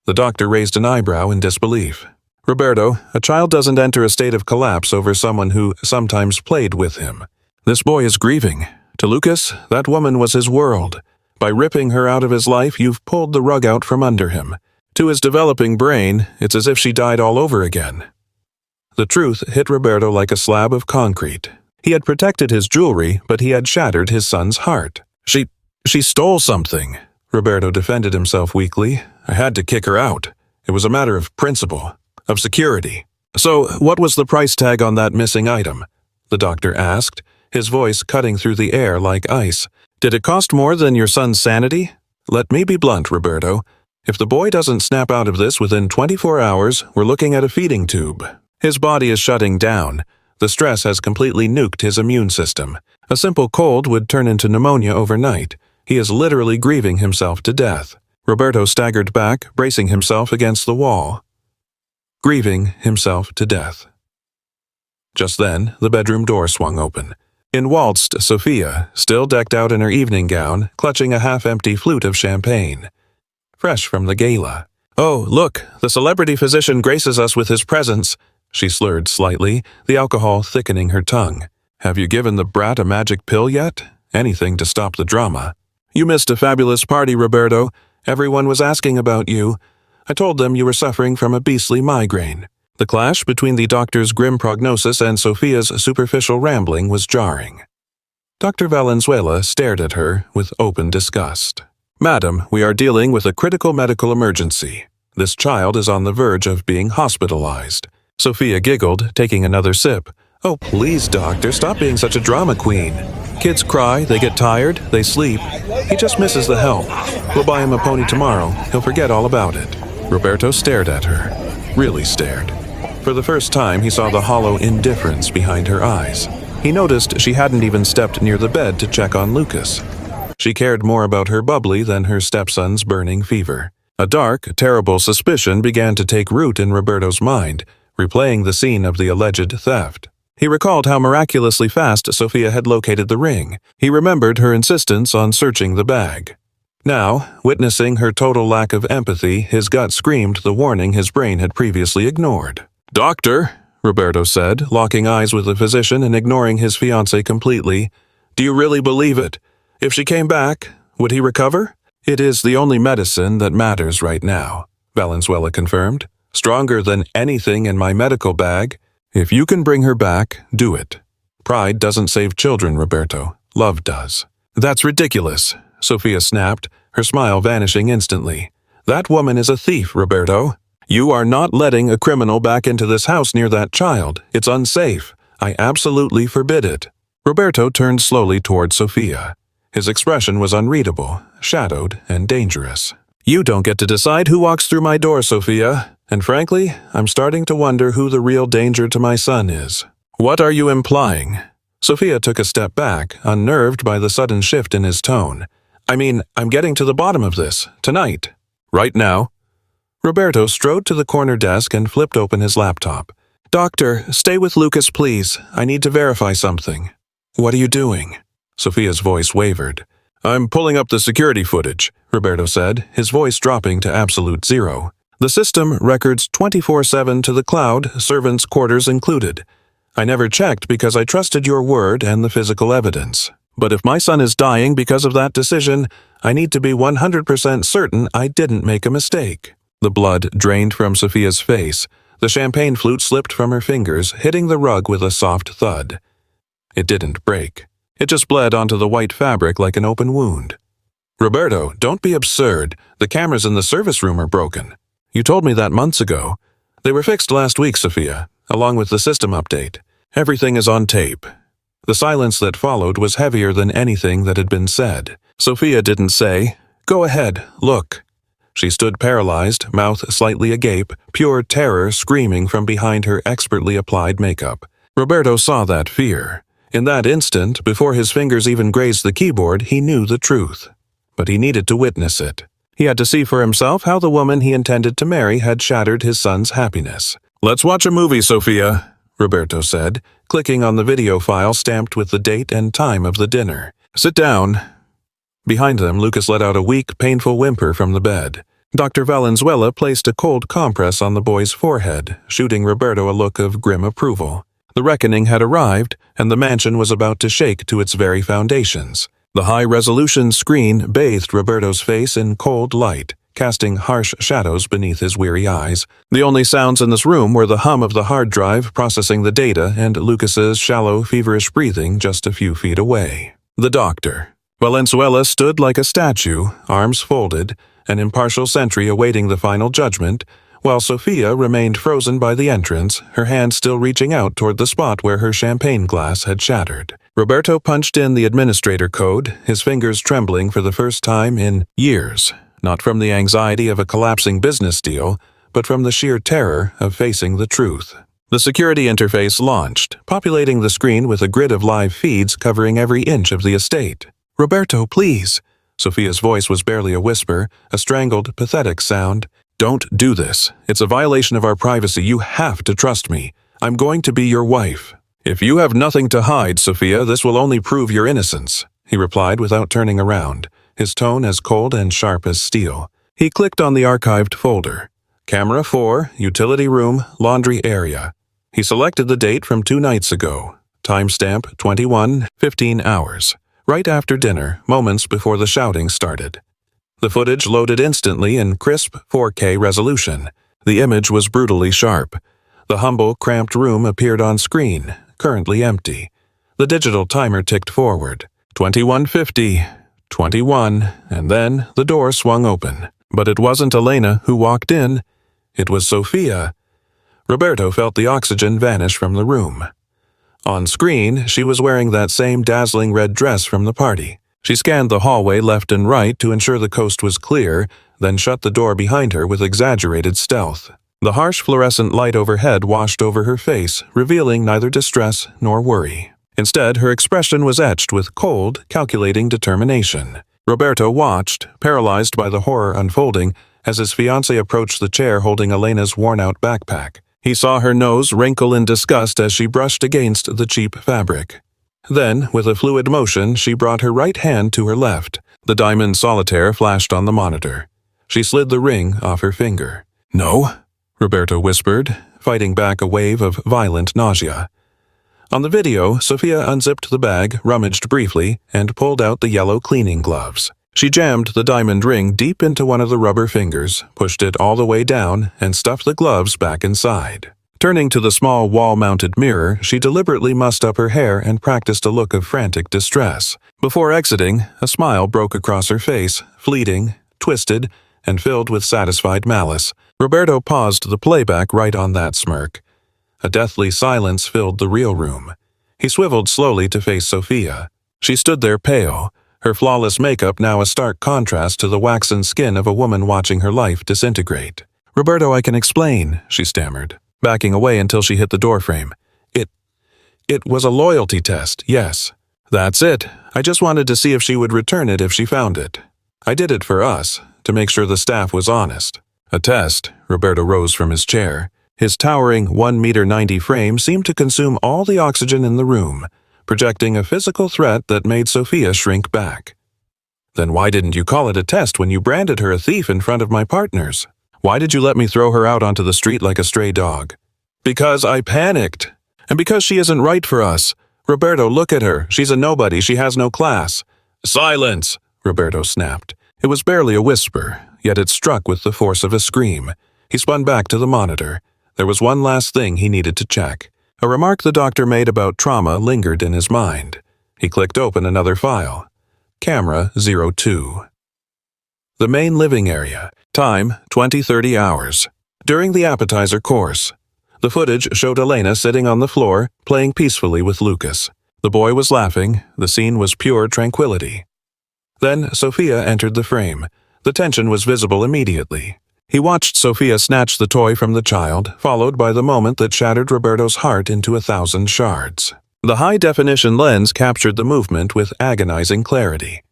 [SPEAKER 1] The doctor raised an eyebrow in disbelief. "Roberto, a child doesn't enter a state of collapse over someone who sometimes played with him. This boy is grieving. To Lucas, that woman was his world. By ripping her out of his life, you've pulled the rug out from under him. To his developing brain, it's as if she died all over again." The truth hit Roberto like a slab of concrete. He had protected his jewelry, but he had shattered his son's heart. She stole something," Roberto defended himself weakly. "I had to kick her out. It was a matter of principle, of security." "So, what was the price tag on that missing item?" the doctor asked, his voice cutting through the air like ice. "Did it cost more than your son's sanity? Let me be blunt, Roberto. If the boy doesn't snap out of this within 24 hours, we're looking at a feeding tube. His body is shutting down. The stress has completely nuked his immune system. A simple cold would turn into pneumonia overnight. He is literally grieving himself to death." Roberto staggered back, bracing himself against the wall. Grieving himself to death. Just then, the bedroom door swung open. In waltzed Sophia, still decked out in her evening gown, clutching a half-empty flute of champagne. Fresh from the gala. "Oh, look, the celebrity physician graces us with his presence," she slurred slightly, the alcohol thickening her tongue. "Have you given the brat a magic pill yet? Anything to stop the drama." "You missed a fabulous party, Roberto. Everyone was asking about you. I told them you were suffering from a beastly migraine." The clash between the doctor's grim prognosis and Sophia's superficial rambling was jarring. Dr. Valenzuela stared at her with open disgust. "Madam, we are dealing with a critical medical emergency. This child is on the verge of being hospitalized." Sophia giggled, taking another sip. "Oh, please, doctor, stop being such a drama queen. Kids cry, they get tired, they sleep. He just misses the help. We'll buy him a pony tomorrow. He'll forget all about it." Roberto stared at her. Really stared. For the first time, he saw the hollow indifference behind her eyes. He noticed she hadn't even stepped near the bed to check on Lucas. She cared more about her bubbly than her stepson's burning fever. A dark, terrible suspicion began to take root in Roberto's mind, replaying the scene of the alleged theft. He recalled how miraculously fast Sophia had located the ring. He remembered her insistence on searching the bag. Now, witnessing her total lack of empathy, his gut screamed the warning his brain had previously ignored. "Doctor," Roberto said, locking eyes with the physician and ignoring his fiancée completely, "do you really believe it? If she came back, would he recover?" "It is the only medicine that matters right now," Valenzuela confirmed. "Stronger than anything in my medical bag. If you can bring her back, do it. Pride doesn't save children, Roberto. Love does." "That's ridiculous," Sophia snapped, her smile vanishing instantly. "That woman is a thief, Roberto. You are not letting a criminal back into this house near that child. It's unsafe. I absolutely forbid it." Roberto turned slowly toward Sophia. His expression was unreadable, shadowed, and dangerous. "You don't get to decide who walks through my door, Sophia. And frankly, I'm starting to wonder who the real danger to my son is." "What are you implying?" Sophia took a step back, unnerved by the sudden shift in his tone. "I mean, I'm getting to the bottom of this, tonight. Right now." Roberto strode to the corner desk and flipped open his laptop. "Doctor, stay with Lucas, please. I need to verify something." "What are you doing?" Sophia's voice wavered. "I'm pulling up the security footage," Roberto said, his voice dropping to absolute zero. "The system records 24/7 to the cloud, servants' quarters included. I never checked because I trusted your word and the physical evidence. But if my son is dying because of that decision, I need to be 100% certain I didn't make a mistake." The blood drained from Sophia's face. The champagne flute slipped from her fingers, hitting the rug with a soft thud. It didn't break. It just bled onto the white fabric like an open wound. "Roberto, don't be absurd. The cameras in the service room are broken. You told me that months ago. They were fixed last week, Sophia, along with the system update. Everything is on tape." The silence that followed was heavier than anything that had been said. Sophia didn't say, "Go ahead, look." She stood paralyzed, mouth slightly agape, pure terror screaming from behind her expertly applied makeup. Roberto saw that fear. In that instant, before his fingers even grazed the keyboard, he knew the truth. But he needed to witness it. He had to see for himself how the woman he intended to marry had shattered his son's happiness. "Let's watch a movie, Sophia," Roberto said, clicking on the video file stamped with the date and time of the dinner. "Sit down." Behind them, Lucas let out a weak, painful whimper from the bed. Dr. Valenzuela placed a cold compress on the boy's forehead, shooting Roberto a look of grim approval. The reckoning had arrived, and the mansion was about to shake to its very foundations. The high-resolution screen bathed Roberto's face in cold light, casting harsh shadows beneath his weary eyes. The only sounds in this room were the hum of the hard drive processing the data and Lucas's shallow, feverish breathing just a few feet away. The doctor. Valenzuela stood like a statue, arms folded, an impartial sentry awaiting the final judgment, while Sophia remained frozen by the entrance, her hand still reaching out toward the spot where her champagne glass had shattered. Roberto punched in the administrator code, his fingers trembling for the first time in years, not from the anxiety of a collapsing business deal, but from the sheer terror of facing the truth. The security interface launched, populating the screen with a grid of live feeds covering every inch of the estate. "Roberto, please." Sophia's voice was barely a whisper, a strangled, pathetic sound. "Don't do this. It's a violation of our privacy. You have to trust me. I'm going to be your wife." "If you have nothing to hide, Sophia, this will only prove your innocence," he replied without turning around, his tone as cold and sharp as steel. He clicked on the archived folder. Camera 4, utility room, laundry area. He selected the date from 2 nights ago. Timestamp 21:15 hours. Right after dinner, moments before the shouting started. The footage loaded instantly in crisp 4K resolution. The image was brutally sharp. The humble, cramped room appeared on screen, currently empty. The digital timer ticked forward. 21:50, 21, and then the door swung open. But it wasn't Elena who walked in. It was Sophia. Roberto felt the oxygen vanish from the room. On screen, she was wearing that same dazzling red dress from the party. She scanned the hallway left and right to ensure the coast was clear, then shut the door behind her with exaggerated stealth. The harsh fluorescent light overhead washed over her face, revealing neither distress nor worry. Instead, her expression was etched with cold, calculating determination. Roberto watched, paralyzed by the horror unfolding, as his fiancée approached the chair holding Elena's worn-out backpack. He saw her nose wrinkle in disgust as she brushed against the cheap fabric. Then, with a fluid motion, she brought her right hand to her left. The diamond solitaire flashed on the monitor. She slid the ring off her finger. "No," Roberto whispered, fighting back a wave of violent nausea. On the video, Sophia unzipped the bag, rummaged briefly, and pulled out the yellow cleaning gloves. She jammed the diamond ring deep into one of the rubber fingers, pushed it all the way down, and stuffed the gloves back inside. Turning to the small wall-mounted mirror, she deliberately mussed up her hair and practiced a look of frantic distress. Before exiting, a smile broke across her face, fleeting, twisted, and filled with satisfied malice. Roberto paused the playback right on that smirk. A deathly silence filled the real room. He swiveled slowly to face Sophia. She stood there pale, her flawless makeup now a stark contrast to the waxen skin of a woman watching her life disintegrate. "Roberto, I can explain," she stammered, backing away until she hit the doorframe. It was a loyalty test, yes. That's it. I just wanted to see if she would return it if she found it. I did it for us, to make sure the staff was honest." A test. Roberto rose from his chair. His towering 1.90 m frame seemed to consume all the oxygen in the room, projecting a physical threat that made Sophia shrink back. "Then why didn't you call it a test when you branded her a thief in front of my partners? Why did you let me throw her out onto the street like a stray dog?" "Because I panicked. And because she isn't right for us. Roberto, look at her. She's a nobody. She has no class." "Silence!" Roberto snapped. It was barely a whisper, yet it struck with the force of a scream. He spun back to the monitor. There was one last thing he needed to check. A remark the doctor made about trauma lingered in his mind. He clicked open another file. Camera 02. The main living area. Time 20-30 hours. During the appetizer course. The footage showed Elena sitting on the floor, playing peacefully with Lucas. The boy was laughing. The scene was pure tranquility. Then Sophia entered the frame. The tension was visible immediately. He watched Sophia snatch the toy from the child, followed by the moment that shattered Roberto's heart into 1,000 shards. The high-definition lens captured the movement with agonizing clarity.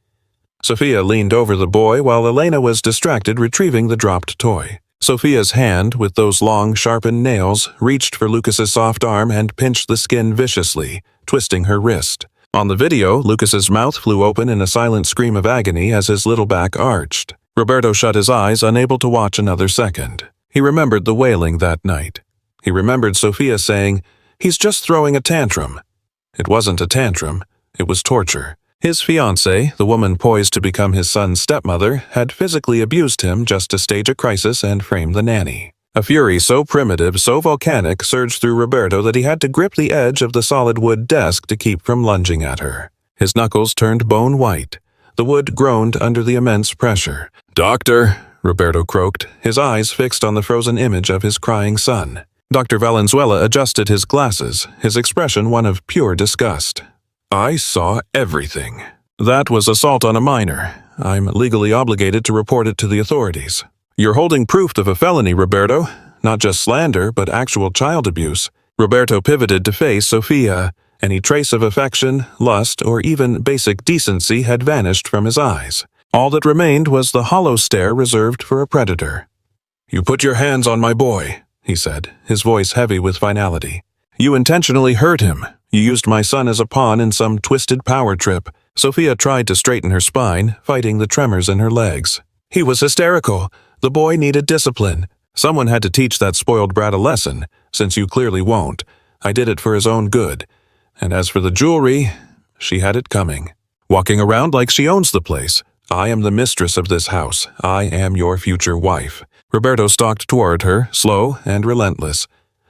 [SPEAKER 1] Sophia leaned over the boy while Elena was distracted retrieving the dropped toy. Sophia's hand, with those long, sharpened nails, reached for Lucas's soft arm and pinched the skin viciously, twisting her wrist. On the video, Lucas's mouth flew open in a silent scream of agony as his little back arched. Roberto shut his eyes, unable to watch another second. He remembered the wailing that night. He remembered Sophia saying, "He's just throwing a tantrum." It wasn't a tantrum. It was torture. His fiancée, the woman poised to become his son's stepmother, had physically abused him just to stage a crisis and frame the nanny. A fury so primitive, so volcanic, surged through Roberto that he had to grip the edge of the solid wood desk to keep from lunging at her. His knuckles turned bone white. The wood groaned under the immense pressure. "Doctor," Roberto croaked, his eyes fixed on the frozen image of his crying son. Dr. Valenzuela adjusted his glasses, his expression one of pure disgust. "I saw everything. That was assault on a minor. I'm legally obligated to report it to the authorities." "You're holding proof of a felony, Roberto. Not just slander, but actual child abuse." Roberto pivoted to face Sophia. Any trace of affection, lust, or even basic decency had vanished from his eyes. All that remained was the hollow stare reserved for a predator. "You put your hands on my boy," he said, his voice heavy with finality. "You intentionally hurt him. You used my son as a pawn in some twisted power trip." Sophia tried to straighten her spine, fighting the tremors in her legs. "He was hysterical. The boy needed discipline. Someone had to teach that spoiled brat a lesson, since you clearly won't. I did it for his own good. And as for the jewelry, she had it coming. Walking around like she owns the place. I am the mistress of this house. I am your future wife." Roberto stalked toward her, slow and relentless.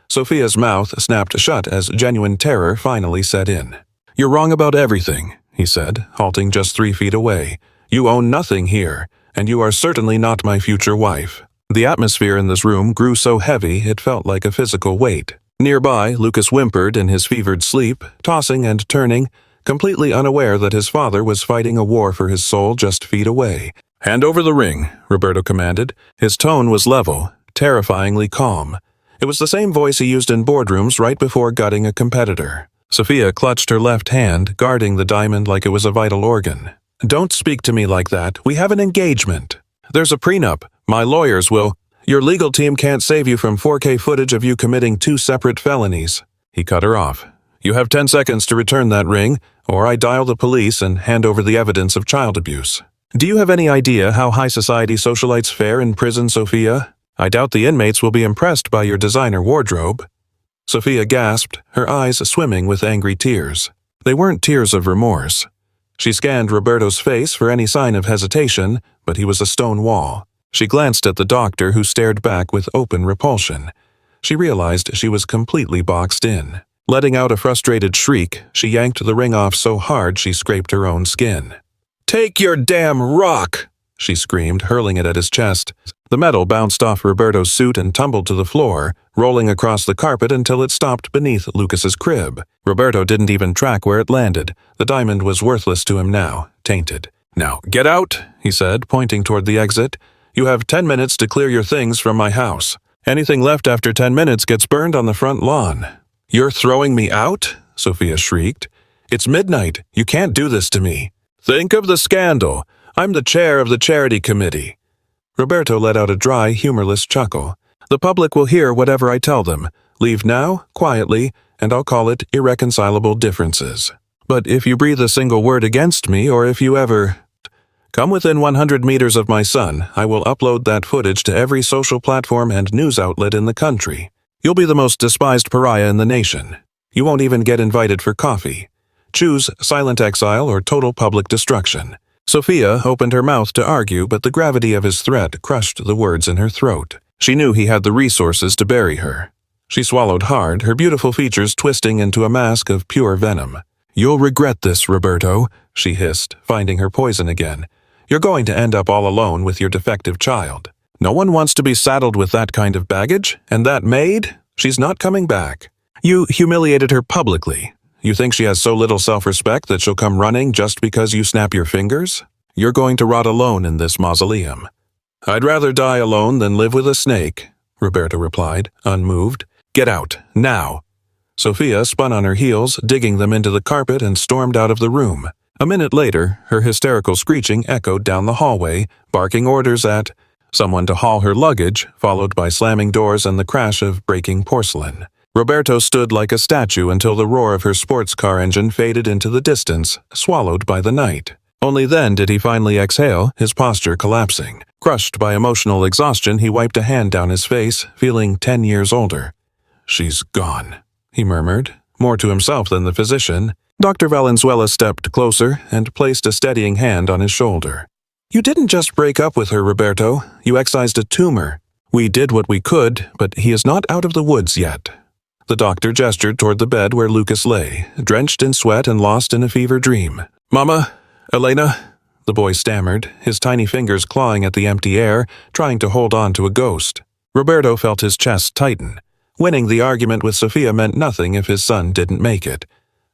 [SPEAKER 1] Sophia's mouth snapped shut as genuine terror finally set in. "You're wrong about everything," he said, halting just 3 feet away. "You own nothing here, and you are certainly not my future wife." The atmosphere in this room grew so heavy it felt like a physical weight. Nearby, Lucas whimpered in his fevered sleep, tossing and turning, completely unaware that his father was fighting a war for his soul just feet away. "Hand over the ring," Roberto commanded. His tone was level, terrifyingly calm. It was the same voice he used in boardrooms right before gutting a competitor. Sophia clutched her left hand, guarding the diamond like it was a vital organ. "Don't speak to me like that. We have an engagement. There's a prenup. My lawyers will—" Your legal team can't save you from 4K footage of you committing 2 separate felonies." He cut her off. "You have 10 seconds to return that ring, or I dial the police and hand over the evidence of child abuse. Do you have any idea how high society socialites fare in prison, Sophia? I doubt the inmates will be impressed by your designer wardrobe." Sophia gasped, her eyes swimming with angry tears. They weren't tears of remorse. She scanned Roberto's face for any sign of hesitation, but he was a stone wall. She glanced at the doctor, who stared back with open repulsion. She realized she was completely boxed in. Letting out a frustrated shriek, she yanked the ring off so hard she scraped her own skin. "Take your damn rock!" she screamed, hurling it at his chest. The metal bounced off Roberto's suit and tumbled to the floor, rolling across the carpet until it stopped beneath Lucas's crib. Roberto didn't even track where it landed. The diamond was worthless to him now, tainted. "Now, get out," he said, pointing toward the exit. "You have 10 minutes to clear your things from my house. Anything left after 10 minutes gets burned on the front lawn." "You're throwing me out?" Sophia shrieked. "It's midnight. You can't do this to me. Think of the scandal. I'm the chair of the charity committee." Roberto let out a dry, humorless chuckle. "The public will hear whatever I tell them. Leave now, quietly, and I'll call it irreconcilable differences. But if you breathe a single word against me, or if you ever come within 100 meters of my son, I will upload that footage to every social platform and news outlet in the country. You'll be the most despised pariah in the nation. You won't even get invited for coffee. Choose silent exile or total public destruction." Sophia opened her mouth to argue, but the gravity of his threat crushed the words in her throat. She knew he had the resources to bury her. She swallowed hard, her beautiful features twisting into a mask of pure venom. "You'll regret this, Roberto," she hissed, finding her poison again. "You're going to end up all alone with your defective child. No one wants to be saddled with that kind of baggage, and that maid? She's not coming back. You humiliated her publicly. You think she has so little self-respect that she'll come running just because you snap your fingers? You're going to rot alone in this mausoleum." "I'd rather die alone than live with a snake," Roberto replied, unmoved. "Get out, now." Sophia spun on her heels, digging them into the carpet, and stormed out of the room. A minute later, her hysterical screeching echoed down the hallway, barking orders at someone to haul her luggage, followed by slamming doors and the crash of breaking porcelain. Roberto stood like a statue until the roar of her sports car engine faded into the distance, swallowed by the night. Only then did he finally exhale, his posture collapsing. Crushed by emotional exhaustion, he wiped a hand down his face, feeling 10 years older. "She's gone," he murmured, more to himself than the physician. Dr. Valenzuela stepped closer and placed a steadying hand on his shoulder. "You didn't just break up with her, Roberto. You excised a tumor. We did what we could, but he is not out of the woods yet." The doctor gestured toward the bed where Lucas lay, drenched in sweat and lost in a fever dream. "Mama, Elena," the boy stammered, his tiny fingers clawing at the empty air, trying to hold on to a ghost. Roberto felt his chest tighten. Winning the argument with Sophia meant nothing if his son didn't make it.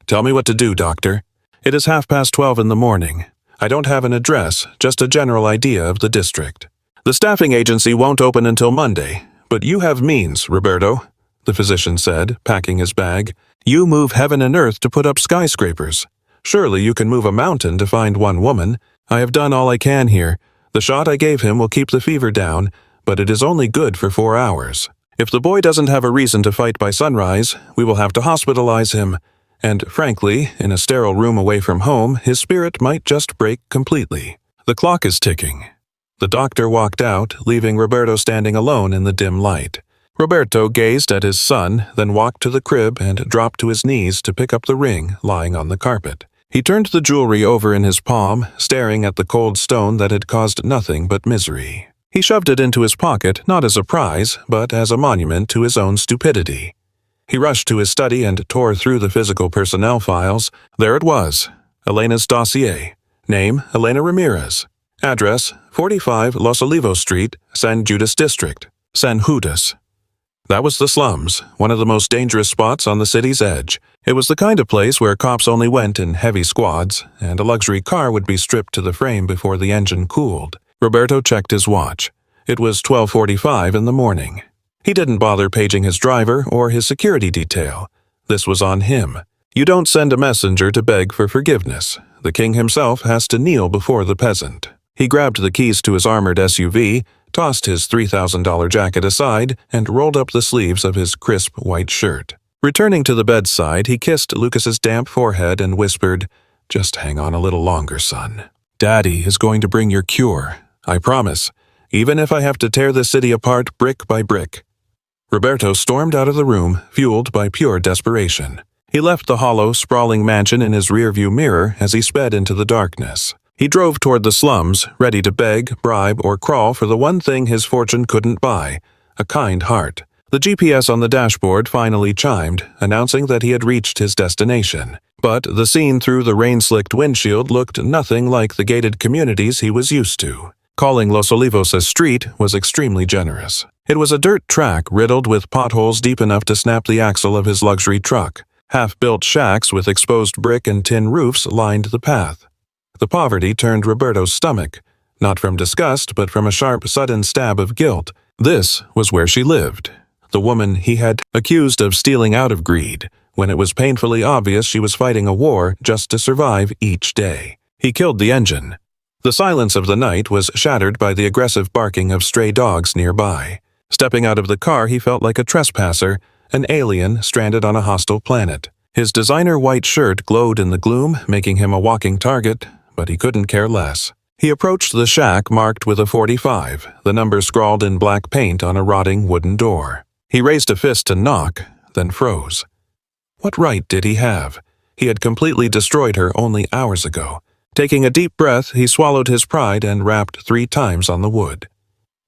[SPEAKER 1] "Tell me what to do, doctor. It is 12:30 in the morning. I don't have an address, just a general idea of the district. The staffing agency won't open until Monday, but you have means, Roberto," the physician said, packing his bag. "You move heaven and earth to put up skyscrapers. Surely you can move a mountain to find one woman. I have done all I can here. The shot I gave him will keep the fever down, but it is only good for 4 hours. If the boy doesn't have a reason to fight by sunrise, we will have to hospitalize him. And frankly, in a sterile room away from home, his spirit might just break completely. The clock is ticking." The doctor walked out, leaving Roberto standing alone in the dim light. Roberto gazed at his son, then walked to the crib and dropped to his knees to pick up the ring lying on the carpet. He turned the jewelry over in his palm, staring at the cold stone that had caused nothing but misery. He shoved it into his pocket, not as a prize, but as a monument to his own stupidity. He rushed to his study and tore through the physical personnel files. There it was, Elena's dossier. Name, Elena Ramirez. Address, 45 Los Olivos Street, San Judas District, San Judas. That was the slums, one of the most dangerous spots on the city's edge. It was the kind of place where cops only went in heavy squads, and a luxury car would be stripped to the frame before the engine cooled. Roberto checked his watch. It was 12:45 in the morning. He didn't bother paging his driver or his security detail. This was on him. You don't send a messenger to beg for forgiveness. The king himself has to kneel before the peasant. He grabbed the keys to his armored SUV, tossed his $3,000 jacket aside, and rolled up the sleeves of his crisp white shirt. Returning to the bedside, he kissed Lucas's damp forehead and whispered, "Just hang on a little longer, son. Daddy is going to bring your cure, I promise, even if I have to tear the city apart brick by brick." Roberto stormed out of the room, fueled by pure desperation. He left the hollow, sprawling mansion in his rearview mirror as he sped into the darkness. He drove toward the slums, ready to beg, bribe, or crawl for the one thing his fortune couldn't buy, a kind heart. The GPS on the dashboard finally chimed, announcing that he had reached his destination. But the scene through the rain-slicked windshield looked nothing like the gated communities he was used to. Calling Los Olivos a street was extremely generous. It was a dirt track riddled with potholes deep enough to snap the axle of his luxury truck. Half-built shacks with exposed brick and tin roofs lined the path. The poverty turned Roberto's stomach, not from disgust but from a sharp, sudden stab of guilt. This was where she lived. The woman he had accused of stealing out of greed, when it was painfully obvious she was fighting a war just to survive each day. He killed the engine. The silence of the night was shattered by the aggressive barking of stray dogs nearby. Stepping out of the car, he felt like a trespasser, an alien stranded on a hostile planet. His designer white shirt glowed in the gloom, making him a walking target, but he couldn't care less. He approached the shack marked with a 45, the number scrawled in black paint on a rotting wooden door. He raised a fist to knock, then froze. What right did he have? He had completely destroyed her only hours ago. Taking a deep breath, he swallowed his pride and rapped 3 times on the wood.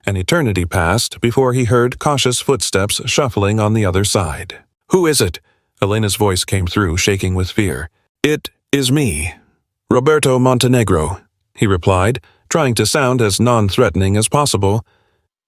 [SPEAKER 1] An eternity passed before he heard cautious footsteps shuffling on the other side. "Who is it?" Elena's voice came through, shaking with fear. "It is me, Roberto Montenegro," he replied, trying to sound as non-threatening as possible.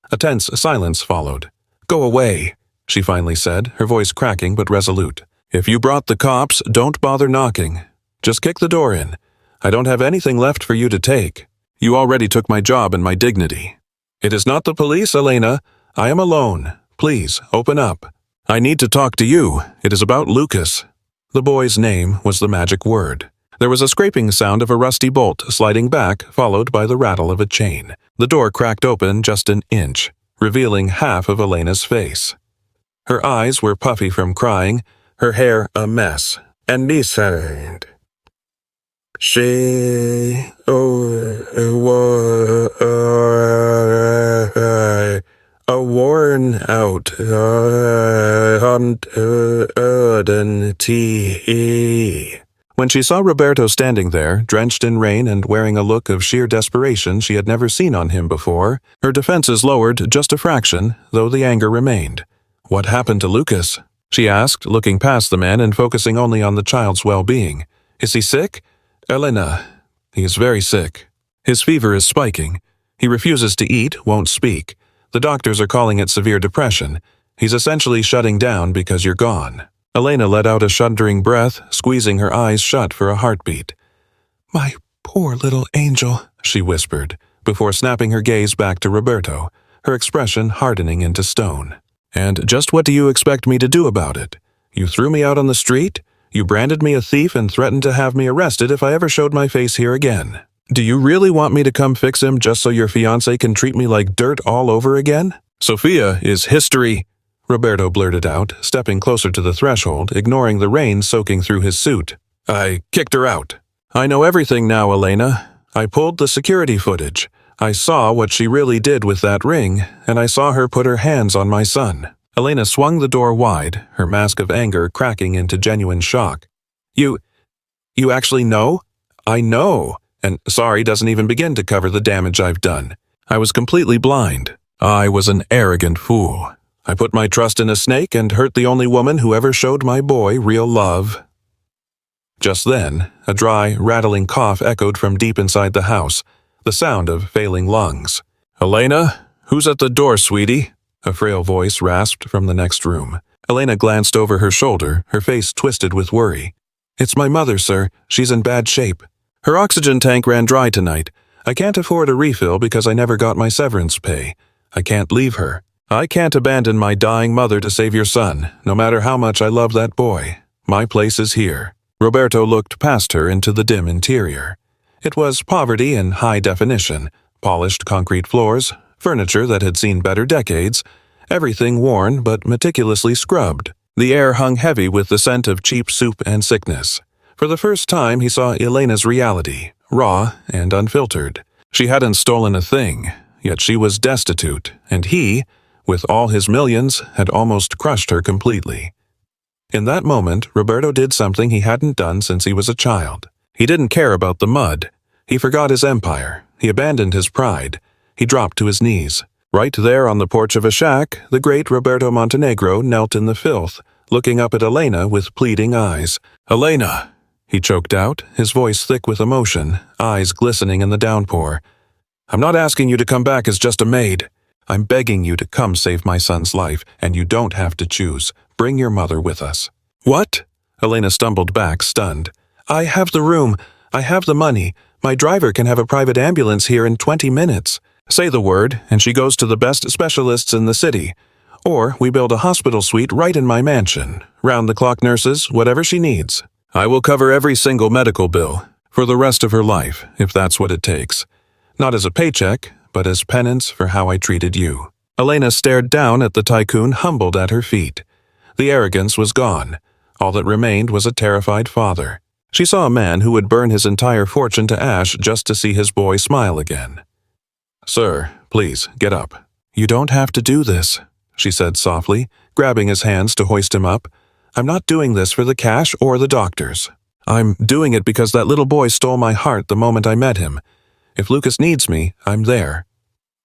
[SPEAKER 1] A tense silence followed. "Go away," she finally said, her voice cracking but resolute. "If you brought the cops, don't bother knocking. Just kick the door in. I don't have anything left for you to take. You already took my job and my dignity." "It is not the police, Elena. I am alone. Please, open up." "I need to talk to you. It is about Lucas." The boy's name was the magic word. There was a scraping sound of a rusty bolt sliding back, followed by the rattle of a chain. The door cracked open just an inch, revealing half of Elena's face. Her eyes were puffy from crying, her hair a mess. "And beside, she a worn-out tea." When she saw Roberto standing there, drenched in rain and wearing a look of sheer desperation she had never seen on him before, her defenses lowered just a fraction, though the anger remained. "What happened to Lucas?" she asked, looking past the man and focusing only on the child's well-being. "Is he sick?" "Elena, he is very sick. His fever is spiking. He refuses to eat, won't speak. The doctors are calling it severe depression. He's essentially shutting down because you're gone." Elena let out a shuddering breath, squeezing her eyes shut for a heartbeat. "My poor little angel," she whispered, before snapping her gaze back to Roberto, her expression hardening into stone. "And just what do you expect me to do about it? You threw me out on the street? You branded me a thief and threatened to have me arrested if I ever showed my face here again. Do you really want me to come fix him just so your fiancé can treat me like dirt all over again?" "Sophia is history," Roberto blurted out, stepping closer to the threshold, ignoring the rain soaking through his suit. "I kicked her out. I know everything now, Elena. I pulled the security footage. I saw what she really did with that ring, and I saw her put her hands on my son." Elena swung the door wide, her mask of anger cracking into genuine shock. You actually know?" "I know, and sorry doesn't even begin to cover the damage I've done. I was completely blind. I was an arrogant fool. I put my trust in a snake and hurt the only woman who ever showed my boy real love." Just then, a dry, rattling cough echoed from deep inside the house, the sound of failing lungs. "Elena, who's at the door, sweetie?" a frail voice rasped from the next room. Elena glanced over her shoulder, her face twisted with worry. "It's my mother, sir. She's in bad shape. Her oxygen tank ran dry tonight. I can't afford a refill because I never got my severance pay. I can't leave her. I can't abandon my dying mother to save your son, no matter how much I love that boy. My place is here." Roberto looked past her into the dim interior. It was poverty in high definition, polished concrete floors, furniture that had seen better decades, everything worn but meticulously scrubbed. The air hung heavy with the scent of cheap soup and sickness. For the first time he saw Elena's reality, raw and unfiltered. She hadn't stolen a thing, yet she was destitute, and he, with all his millions, had almost crushed her completely. In that moment, Roberto did something he hadn't done since he was a child. He didn't care about the mud. He forgot his empire. He abandoned his pride. He dropped to his knees. Right there on the porch of a shack, the great Roberto Montenegro knelt in the filth, looking up at Elena with pleading eyes. "Elena!" He choked out, his voice thick with emotion, eyes glistening in the downpour. "I'm not asking you to come back as just a maid. I'm begging you to come save my son's life, and you don't have to choose. Bring your mother with us." "What?" Elena stumbled back, stunned. "I have the room. I have the money. My driver can have a private ambulance here in 20 minutes. Say the word, and she goes to the best specialists in the city. Or we build a hospital suite right in my mansion. Round-the-clock nurses, whatever she needs. I will cover every single medical bill, for the rest of her life, if that's what it takes. Not as a paycheck, but as penance for how I treated you." Elena stared down at the tycoon, humbled at her feet. The arrogance was gone. All that remained was a terrified father. She saw a man who would burn his entire fortune to ash just to see his boy smile again. "Sir, please, get up." "You don't have to do this," she said softly, grabbing his hands to hoist him up. "I'm not doing this for the cash or the doctors. I'm doing it because that little boy stole my heart the moment I met him. If Lucas needs me, I'm there."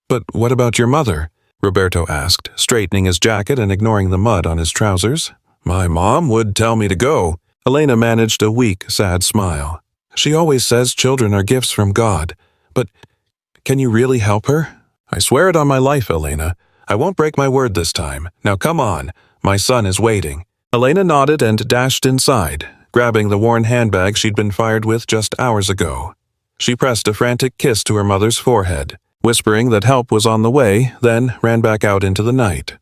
[SPEAKER 1] "But what about your mother?" Roberto asked, straightening his jacket and ignoring the mud on his trousers. "My mom would tell me to go." Elena managed a weak, sad smile. "She always says children are gifts from God. But can you really help her?" "I swear it on my life, Elena. I won't break my word this time. Now come on. My son is waiting." Elena nodded and dashed inside, grabbing the worn handbag she'd been fired with just hours ago. She pressed a frantic kiss to her mother's forehead, whispering that help was on the way, then ran back out into the night.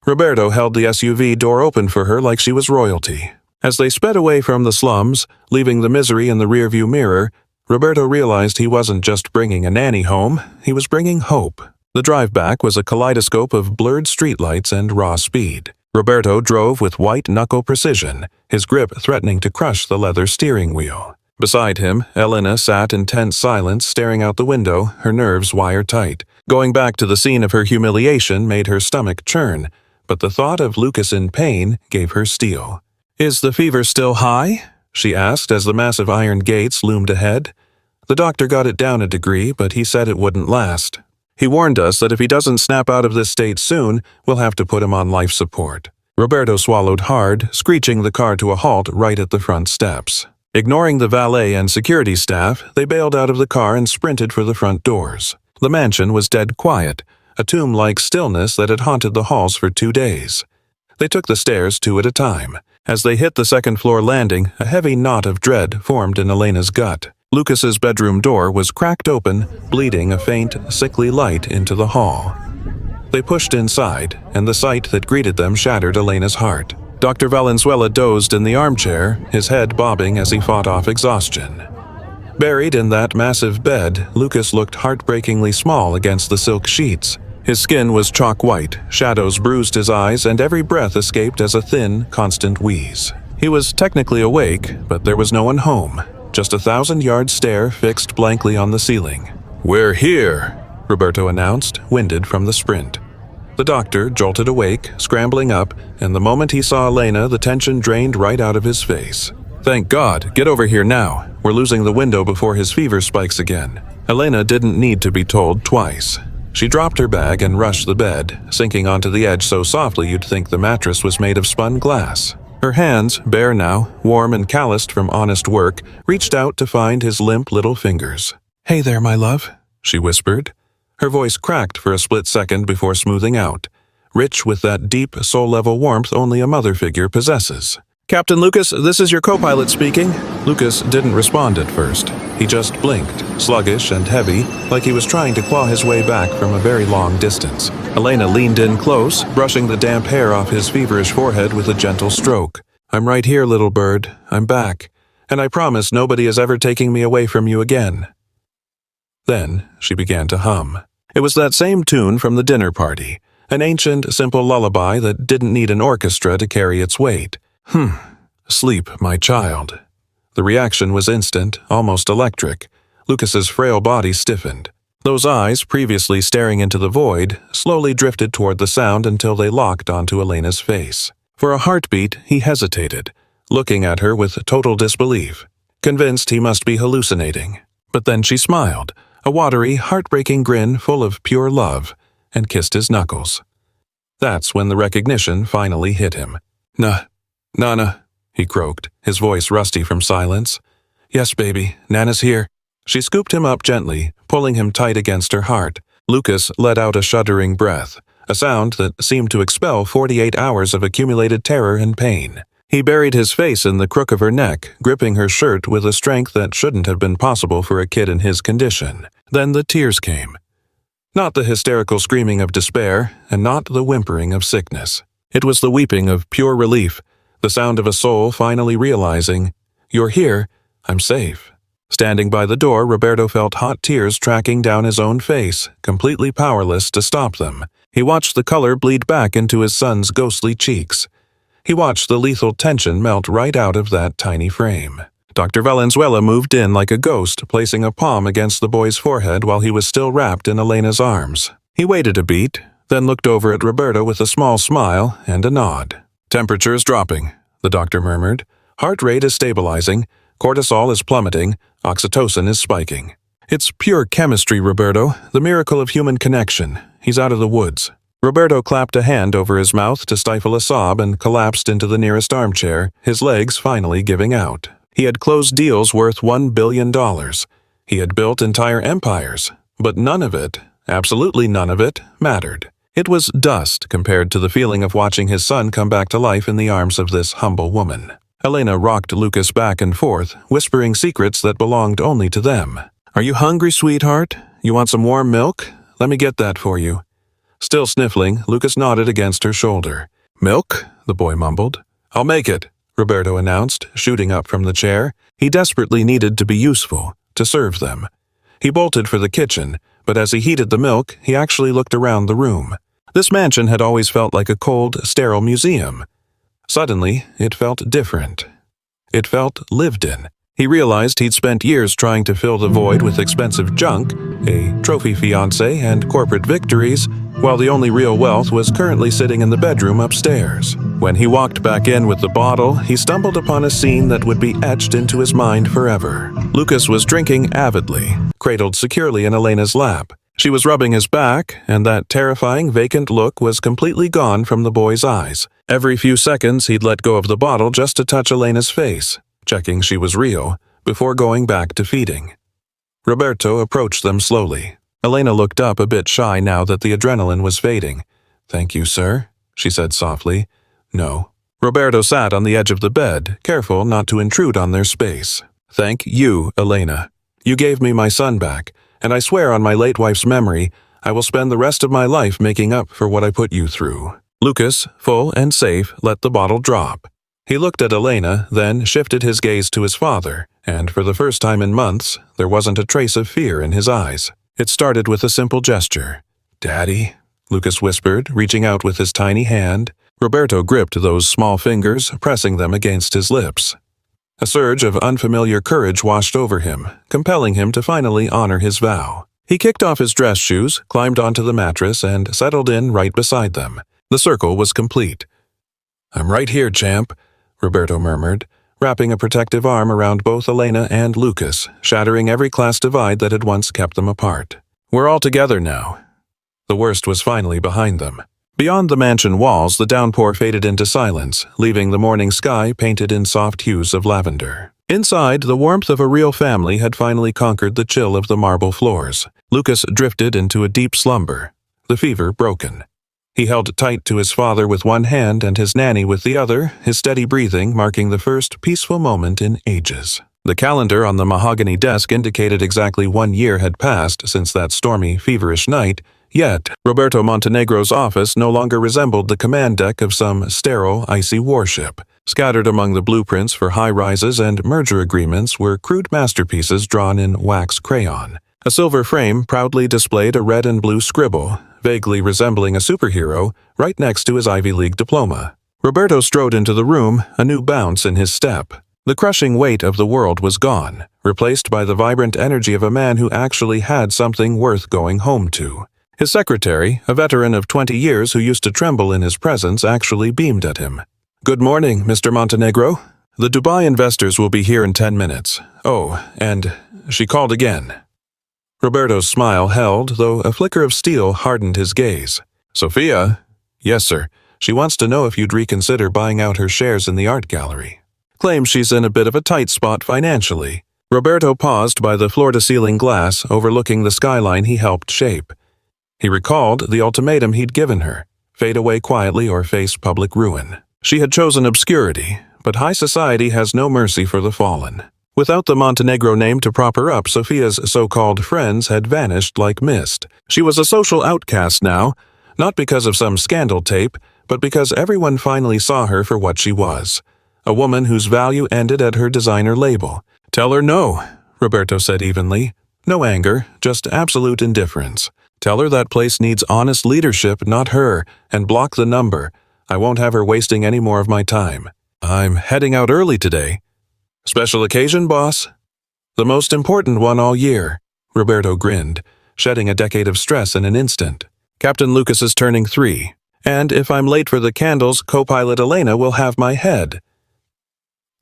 [SPEAKER 1] Roberto held the SUV door open for her like she was royalty. As they sped away from the slums, leaving the misery in the rearview mirror, Roberto realized he wasn't just bringing a nanny home, he was bringing hope. The drive back was a kaleidoscope of blurred streetlights and raw speed. Roberto drove with white-knuckle precision, his grip threatening to crush the leather steering wheel. Beside him, Elena sat in tense silence, staring out the window, her nerves wire-tight. Going back to the scene of her humiliation made her stomach churn, but the thought of Lucas in pain gave her steel. "Is the fever still high?" she asked as the massive iron gates loomed ahead. "The doctor got it down a degree, but he said it wouldn't last. He warned us that if he doesn't snap out of this state soon, we'll have to put him on life support." Roberto swallowed hard, screeching the car to a halt right at the front steps. Ignoring the valet and security staff, they bailed out of the car and sprinted for the front doors. The mansion was dead quiet, a tomb-like stillness that had haunted the halls for 2 days. They took the stairs 2 at a time. As they hit the second-floor landing, a heavy knot of dread formed in Elena's gut. Lucas's bedroom door was cracked open, bleeding a faint, sickly light into the hall. They pushed inside, and the sight that greeted them shattered Elena's heart. Dr. Valenzuela dozed in the armchair, his head bobbing as he fought off exhaustion. Buried in that massive bed, Lucas looked heartbreakingly small against the silk sheets. His skin was chalk white, shadows bruised his eyes, and every breath escaped as a thin, constant wheeze. He was technically awake, but there was no one home. Just a 1,000-yard stare fixed blankly on the ceiling. "We're here," Roberto announced, winded from the sprint. The doctor jolted awake, scrambling up, and the moment he saw Elena, the tension drained right out of his face. "Thank God, get over here now. We're losing the window before his fever spikes again." Elena didn't need to be told twice. She dropped her bag and rushed the bed, sinking onto the edge so softly you'd think the mattress was made of spun glass. Her hands, bare now, warm and calloused from honest work, reached out to find his limp little fingers. "Hey there, my love," she whispered. Her voice cracked for a split second before smoothing out, rich with that deep, soul-level warmth only a mother figure possesses. "Captain Lucas, this is your co-pilot speaking." Lucas didn't respond at first. He just blinked, sluggish and heavy, like he was trying to claw his way back from a very long distance. Elena leaned in close, brushing the damp hair off his feverish forehead with a gentle stroke. "I'm right here, little bird. I'm back. And I promise nobody is ever taking me away from you again." Then she began to hum. It was that same tune from the dinner party, an ancient, simple lullaby that didn't need an orchestra to carry its weight. Sleep, my child. The reaction was instant, almost electric. Lucas's frail body stiffened. Those eyes, previously staring into the void, slowly drifted toward the sound until they locked onto Elena's face. For a heartbeat, he hesitated, looking at her with total disbelief, convinced he must be hallucinating. But then she smiled, a watery, heartbreaking grin full of pure love, and kissed his knuckles. That's when the recognition finally hit him. Nana, he croaked, his voice rusty from silence. Yes, baby, Nana's here. She scooped him up gently, pulling him tight against her heart. Lucas let out a shuddering breath, a sound that seemed to expel 48 hours of accumulated terror and pain. He buried his face in the crook of her neck, gripping her shirt with a strength that shouldn't have been possible for a kid in his condition. Then the tears came. Not the hysterical screaming of despair, and not the whimpering of sickness. It was the weeping of pure relief, the sound of a soul finally realizing, "You're here, I'm safe." Standing by the door, Roberto felt hot tears tracking down his own face, completely powerless to stop them. He watched the color bleed back into his son's ghostly cheeks. He watched the lethal tension melt right out of that tiny frame. Dr. Valenzuela moved in like a ghost, placing a palm against the boy's forehead while he was still wrapped in Elena's arms. He waited a beat, then looked over at Roberto with a small smile and a nod. "Temperature is dropping," the doctor murmured. "Heart rate is stabilizing, cortisol is plummeting, oxytocin is spiking." "It's pure chemistry, Roberto, the miracle of human connection. He's out of the woods." Roberto clapped a hand over his mouth to stifle a sob and collapsed into the nearest armchair, his legs finally giving out. He had closed deals worth $1 billion. He had built entire empires, but none of it, absolutely none of it, mattered. It was dust compared to the feeling of watching his son come back to life in the arms of this humble woman. Elena rocked Lucas back and forth, whispering secrets that belonged only to them. "Are you hungry, sweetheart? You want some warm milk? Let me get that for you." Still sniffling, Lucas nodded against her shoulder. "Milk?" the boy mumbled. "I'll make it," Roberto announced, shooting up from the chair. He desperately needed to be useful, to serve them. He bolted for the kitchen, but as he heated the milk, he actually looked around the room. This mansion had always felt like a cold, sterile museum. Suddenly, it felt different. It felt lived in. He realized he'd spent years trying to fill the void with expensive junk, a trophy fiancé and corporate victories, while the only real wealth was currently sitting in the bedroom upstairs. When he walked back in with the bottle, he stumbled upon a scene that would be etched into his mind forever. Lucas was drinking avidly, cradled securely in Elena's lap. She was rubbing his back, and that terrifying vacant look was completely gone from the boy's eyes. Every few seconds he'd let go of the bottle just to touch Elena's face, checking she was real, before going back to feeding. Roberto approached them slowly. Elena looked up a bit shy now that the adrenaline was fading. "Thank you, sir," she said softly. "No." Roberto sat on the edge of the bed, careful not to intrude on their space. "Thank you, Elena. You gave me my son back, and I swear on my late wife's memory, I will spend the rest of my life making up for what I put you through." Lucas, full and safe, let the bottle drop. He looked at Elena, then shifted his gaze to his father, and for the first time in months, there wasn't a trace of fear in his eyes. It started with a simple gesture. "Daddy," Lucas whispered, reaching out with his tiny hand. Roberto gripped those small fingers, pressing them against his lips. A surge of unfamiliar courage washed over him, compelling him to finally honor his vow. He kicked off his dress shoes, climbed onto the mattress, and settled in right beside them. The circle was complete. "I'm right here, champ," Roberto murmured, wrapping a protective arm around both Elena and Lucas, shattering every class divide that had once kept them apart. "We're all together now." The worst was finally behind them. Beyond the mansion walls, the downpour faded into silence, leaving the morning sky painted in soft hues of lavender. Inside, the warmth of a real family had finally conquered the chill of the marble floors. Lucas drifted into a deep slumber, the fever broken. He held tight to his father with one hand and his nanny with the other, his steady breathing marking the first peaceful moment in ages. The calendar on the mahogany desk indicated exactly 1 year had passed since that stormy, feverish night, yet Roberto Montenegro's office no longer resembled the command deck of some sterile, icy warship. Scattered among the blueprints for high-rises and merger agreements were crude masterpieces drawn in wax crayon. A silver frame proudly displayed a red and blue scribble, vaguely resembling a superhero, right next to his Ivy League diploma. Roberto strode into the room, a new bounce in his step. The crushing weight of the world was gone, replaced by the vibrant energy of a man who actually had something worth going home to. His secretary, a veteran of 20 years who used to tremble in his presence, actually beamed at him. "Good morning, Mr. Montenegro. The Dubai investors will be here in 10 minutes. Oh, and she called again." Roberto's smile held, though a flicker of steel hardened his gaze. "Sophia?" "Yes, sir. She wants to know if you'd reconsider buying out her shares in the art gallery. Claims she's in a bit of a tight spot financially." Roberto paused by the floor-to-ceiling glass overlooking the skyline he helped shape. He recalled the ultimatum he'd given her: fade away quietly or face public ruin. She had chosen obscurity, but high society has no mercy for the fallen. Without the Montenegro name to prop her up, Sophia's so-called friends had vanished like mist. She was a social outcast now, not because of some scandal tape, but because everyone finally saw her for what she was. A woman whose value ended at her designer label. "Tell her no," Roberto said evenly. No anger, just absolute indifference. "Tell her that place needs honest leadership, not her, and block the number. I won't have her wasting any more of my time. I'm heading out early today." "Special occasion, boss?" "The most important one all year." Roberto grinned, shedding a decade of stress in an instant. "Captain Lucas is turning 3, and if I'm late for the candles, co-pilot Elena will have my head."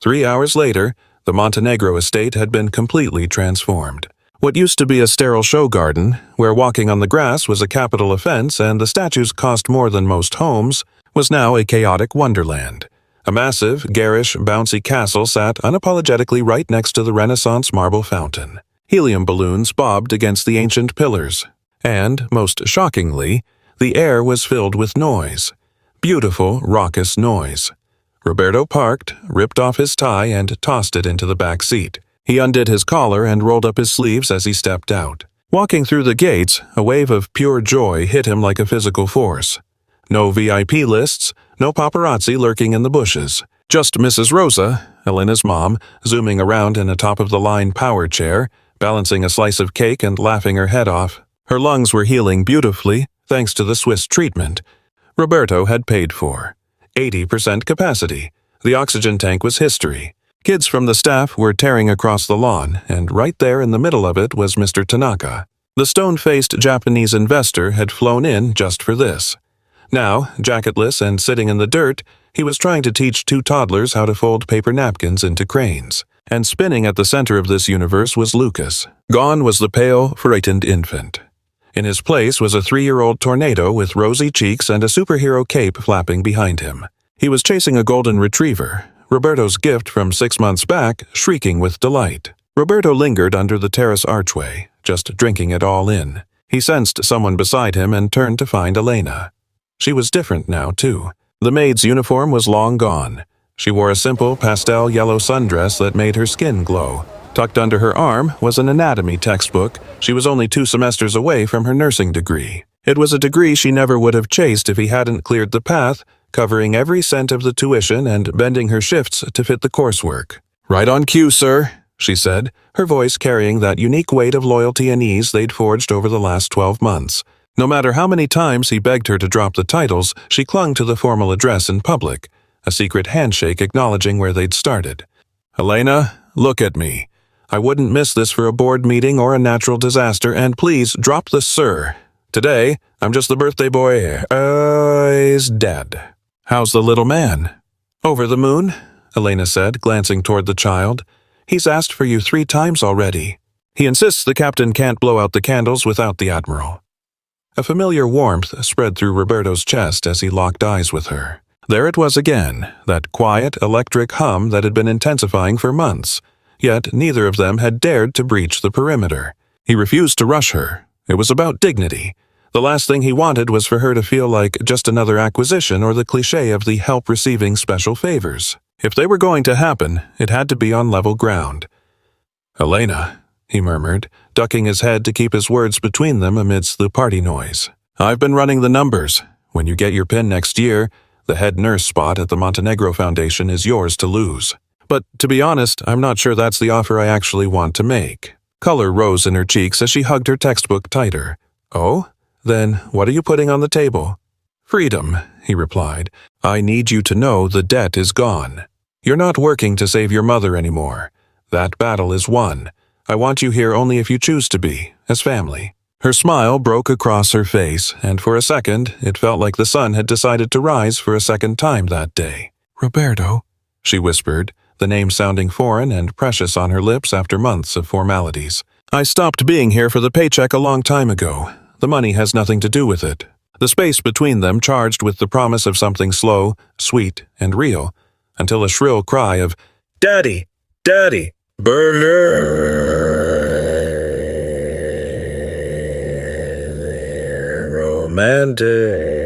[SPEAKER 1] 3 hours later, the Montenegro estate had been completely transformed. What used to be a sterile show garden, where walking on the grass was a capital offense and the statues cost more than most homes, was now a chaotic wonderland. A massive, garish, bouncy castle sat unapologetically right next to the Renaissance marble fountain. Helium balloons bobbed against the ancient pillars. And, most shockingly, the air was filled with noise. Beautiful, raucous noise. Roberto parked, ripped off his tie, and tossed it into the back seat. He undid his collar and rolled up his sleeves as he stepped out. Walking through the gates, a wave of pure joy hit him like a physical force. No VIP lists, no paparazzi lurking in the bushes. Just Mrs. Rosa, Elena's mom, zooming around in a top-of-the-line power chair, balancing a slice of cake and laughing her head off. Her lungs were healing beautifully, thanks to the Swiss treatment Roberto had paid for. 80% capacity. The oxygen tank was history. Kids from the staff were tearing across the lawn, and right there in the middle of it was Mr. Tanaka. The stone-faced Japanese investor had flown in just for this. Now, jacketless and sitting in the dirt, he was trying to teach 2 toddlers how to fold paper napkins into cranes. And spinning at the center of this universe was Lucas. Gone was the pale, frightened infant. In his place was a 3-year-old tornado with rosy cheeks and a superhero cape flapping behind him. He was chasing a golden retriever, Roberto's gift from 6 months back, shrieking with delight. Roberto lingered under the terrace archway, just drinking it all in. He sensed someone beside him and turned to find Elena. She was different now, too. The maid's uniform was long gone. She wore a simple pastel yellow sundress that made her skin glow. Tucked under her arm was an anatomy textbook. She was only 2 semesters away from her nursing degree. It was a degree she never would have chased if he hadn't cleared the path, covering every cent of the tuition and bending her shifts to fit the coursework. "Right on cue, sir," she said, her voice carrying that unique weight of loyalty and ease they'd forged over the last 12 months. No matter how many times he begged her to drop the titles, she clung to the formal address in public, a secret handshake acknowledging where they'd started. "Elena, look at me. I wouldn't miss this for a board meeting or a natural disaster, and please drop the sir. Today, I'm just the birthday boy, is dead." "How's the little man?" "Over the moon," Elena said, glancing toward the child. "He's asked for you 3 times already. He insists the captain can't blow out the candles without the admiral." A familiar warmth spread through Roberto's chest as he locked eyes with her. There it was again, that quiet, electric hum that had been intensifying for months. Yet neither of them had dared to breach the perimeter. He refused to rush her. It was about dignity. The last thing he wanted was for her to feel like just another acquisition or the cliché of the help-receiving special favors. If they were going to happen, it had to be on level ground. "Elena," he murmured, ducking his head to keep his words between them amidst the party noise. "I've been running the numbers. When you get your pin next year, the head nurse spot at the Montenegro Foundation is yours to lose. But to be honest, I'm not sure that's the offer I actually want to make." Color rose in her cheeks as she hugged her textbook tighter. "Oh? Then what are you putting on the table?" "Freedom," he replied. "I need you to know the debt is gone. You're not working to save your mother anymore. That battle is won. I want you here only if you choose to be, as family." Her smile broke across her face, and for a second it felt like the sun had decided to rise for a second time that day. "Roberto," she whispered, the name sounding foreign and precious on her lips after months of formalities. "I stopped being here for the paycheck a long time ago. The money has nothing to do with it." The space between them charged with the promise of something slow, sweet, and real, until a shrill cry of, "Daddy! Daddy!" Romantic.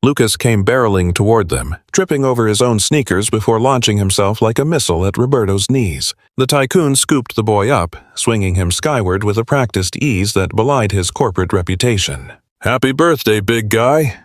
[SPEAKER 1] Lucas came barreling toward them, tripping over his own sneakers before launching himself like a missile at Roberto's knees. The tycoon scooped the boy up, swinging him skyward with a practiced ease that belied his corporate reputation. "Happy birthday, big guy!"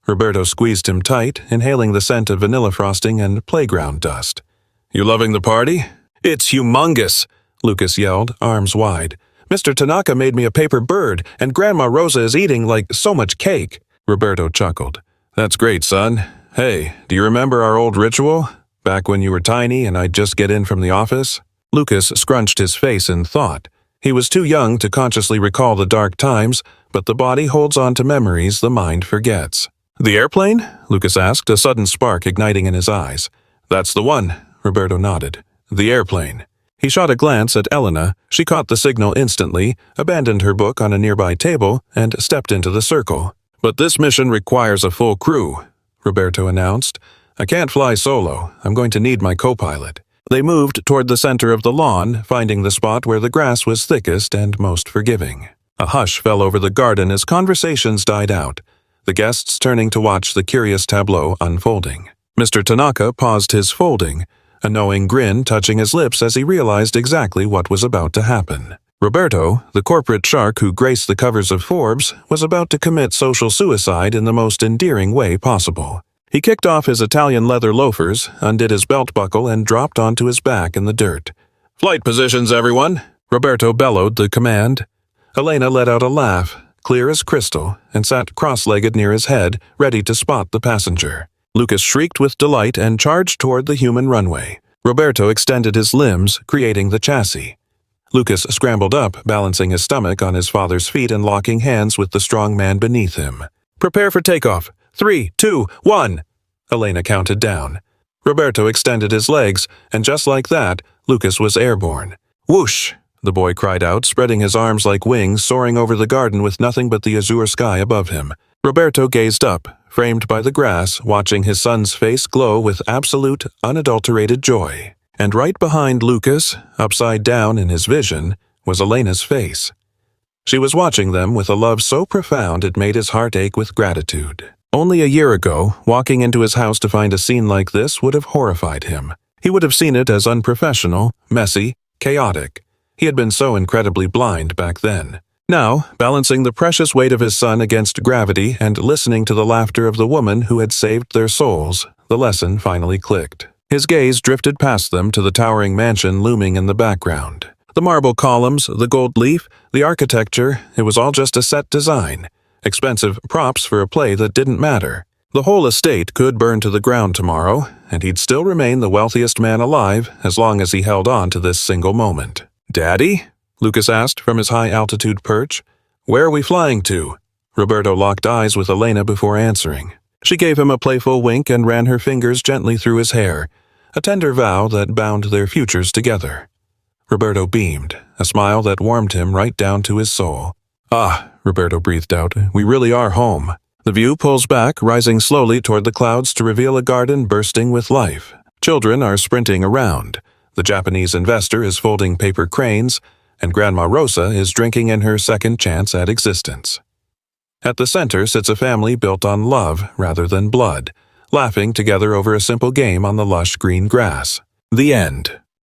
[SPEAKER 1] Roberto squeezed him tight, inhaling the scent of vanilla frosting and playground dust. "You loving the party?" "It's humongous!" Lucas yelled, arms wide. "Mr. Tanaka made me a paper bird, and Grandma Rosa is eating like so much cake." Roberto chuckled. "That's great, son. Hey, do you remember our old ritual? Back when you were tiny and I'd just get in from the office?" Lucas scrunched his face in thought. He was too young to consciously recall the dark times, but the body holds on to memories the mind forgets. "The airplane?" Lucas asked, a sudden spark igniting in his eyes. "That's the one," Roberto nodded. "The airplane." He shot a glance at Elena. She caught the signal instantly, abandoned her book on a nearby table, and stepped into the circle. "But this mission requires a full crew," Roberto announced. "I can't fly solo. I'm going to need my co-pilot." They moved toward the center of the lawn, finding the spot where the grass was thickest and most forgiving. A hush fell over the garden as conversations died out, the guests turning to watch the curious tableau unfolding. Mr. Tanaka paused his folding, a knowing grin touching his lips as he realized exactly what was about to happen. Roberto, the corporate shark who graced the covers of Forbes, was about to commit social suicide in the most endearing way possible. He kicked off his Italian leather loafers, undid his belt buckle, and dropped onto his back in the dirt. "Flight positions, everyone!" Roberto bellowed the command. Elena let out a laugh, clear as crystal, and sat cross-legged near his head, ready to spot the passenger. Lucas shrieked with delight and charged toward the human runway. Roberto extended his limbs, creating the chassis. Lucas scrambled up, balancing his stomach on his father's feet and locking hands with the strong man beneath him. "Prepare for takeoff. 3, 2, 1. Elena counted down. Roberto extended his legs, and just like that, Lucas was airborne. "Whoosh!" the boy cried out, spreading his arms like wings, soaring over the garden with nothing but the azure sky above him. Roberto gazed up, framed by the grass, watching his son's face glow with absolute, unadulterated joy. And right behind Lucas, upside down in his vision, was Elena's face. She was watching them with a love so profound it made his heart ache with gratitude. Only a year ago, walking into his house to find a scene like this would have horrified him. He would have seen it as unprofessional, messy, chaotic. He had been so incredibly blind back then. Now, balancing the precious weight of his son against gravity and listening to the laughter of the woman who had saved their souls, the lesson finally clicked. His gaze drifted past them to the towering mansion looming in the background. The marble columns, the gold leaf, the architecture, it was all just a set design. Expensive props for a play that didn't matter. The whole estate could burn to the ground tomorrow, and he'd still remain the wealthiest man alive as long as he held on to this single moment. "Daddy?" Lucas asked from his high-altitude perch. "Where are we flying to?" Roberto locked eyes with Elena before answering. She gave him a playful wink and ran her fingers gently through his hair, a tender vow that bound their futures together. Roberto beamed, a smile that warmed him right down to his soul. "Ah," Roberto breathed out, "we really are home." The view pulls back, rising slowly toward the clouds to reveal a garden bursting with life. Children are sprinting around. The Japanese investor is folding paper cranes, and Grandma Rosa is drinking in her second chance at existence. At the center sits a family built on love rather than blood, laughing together over a simple game on the lush green grass. The end.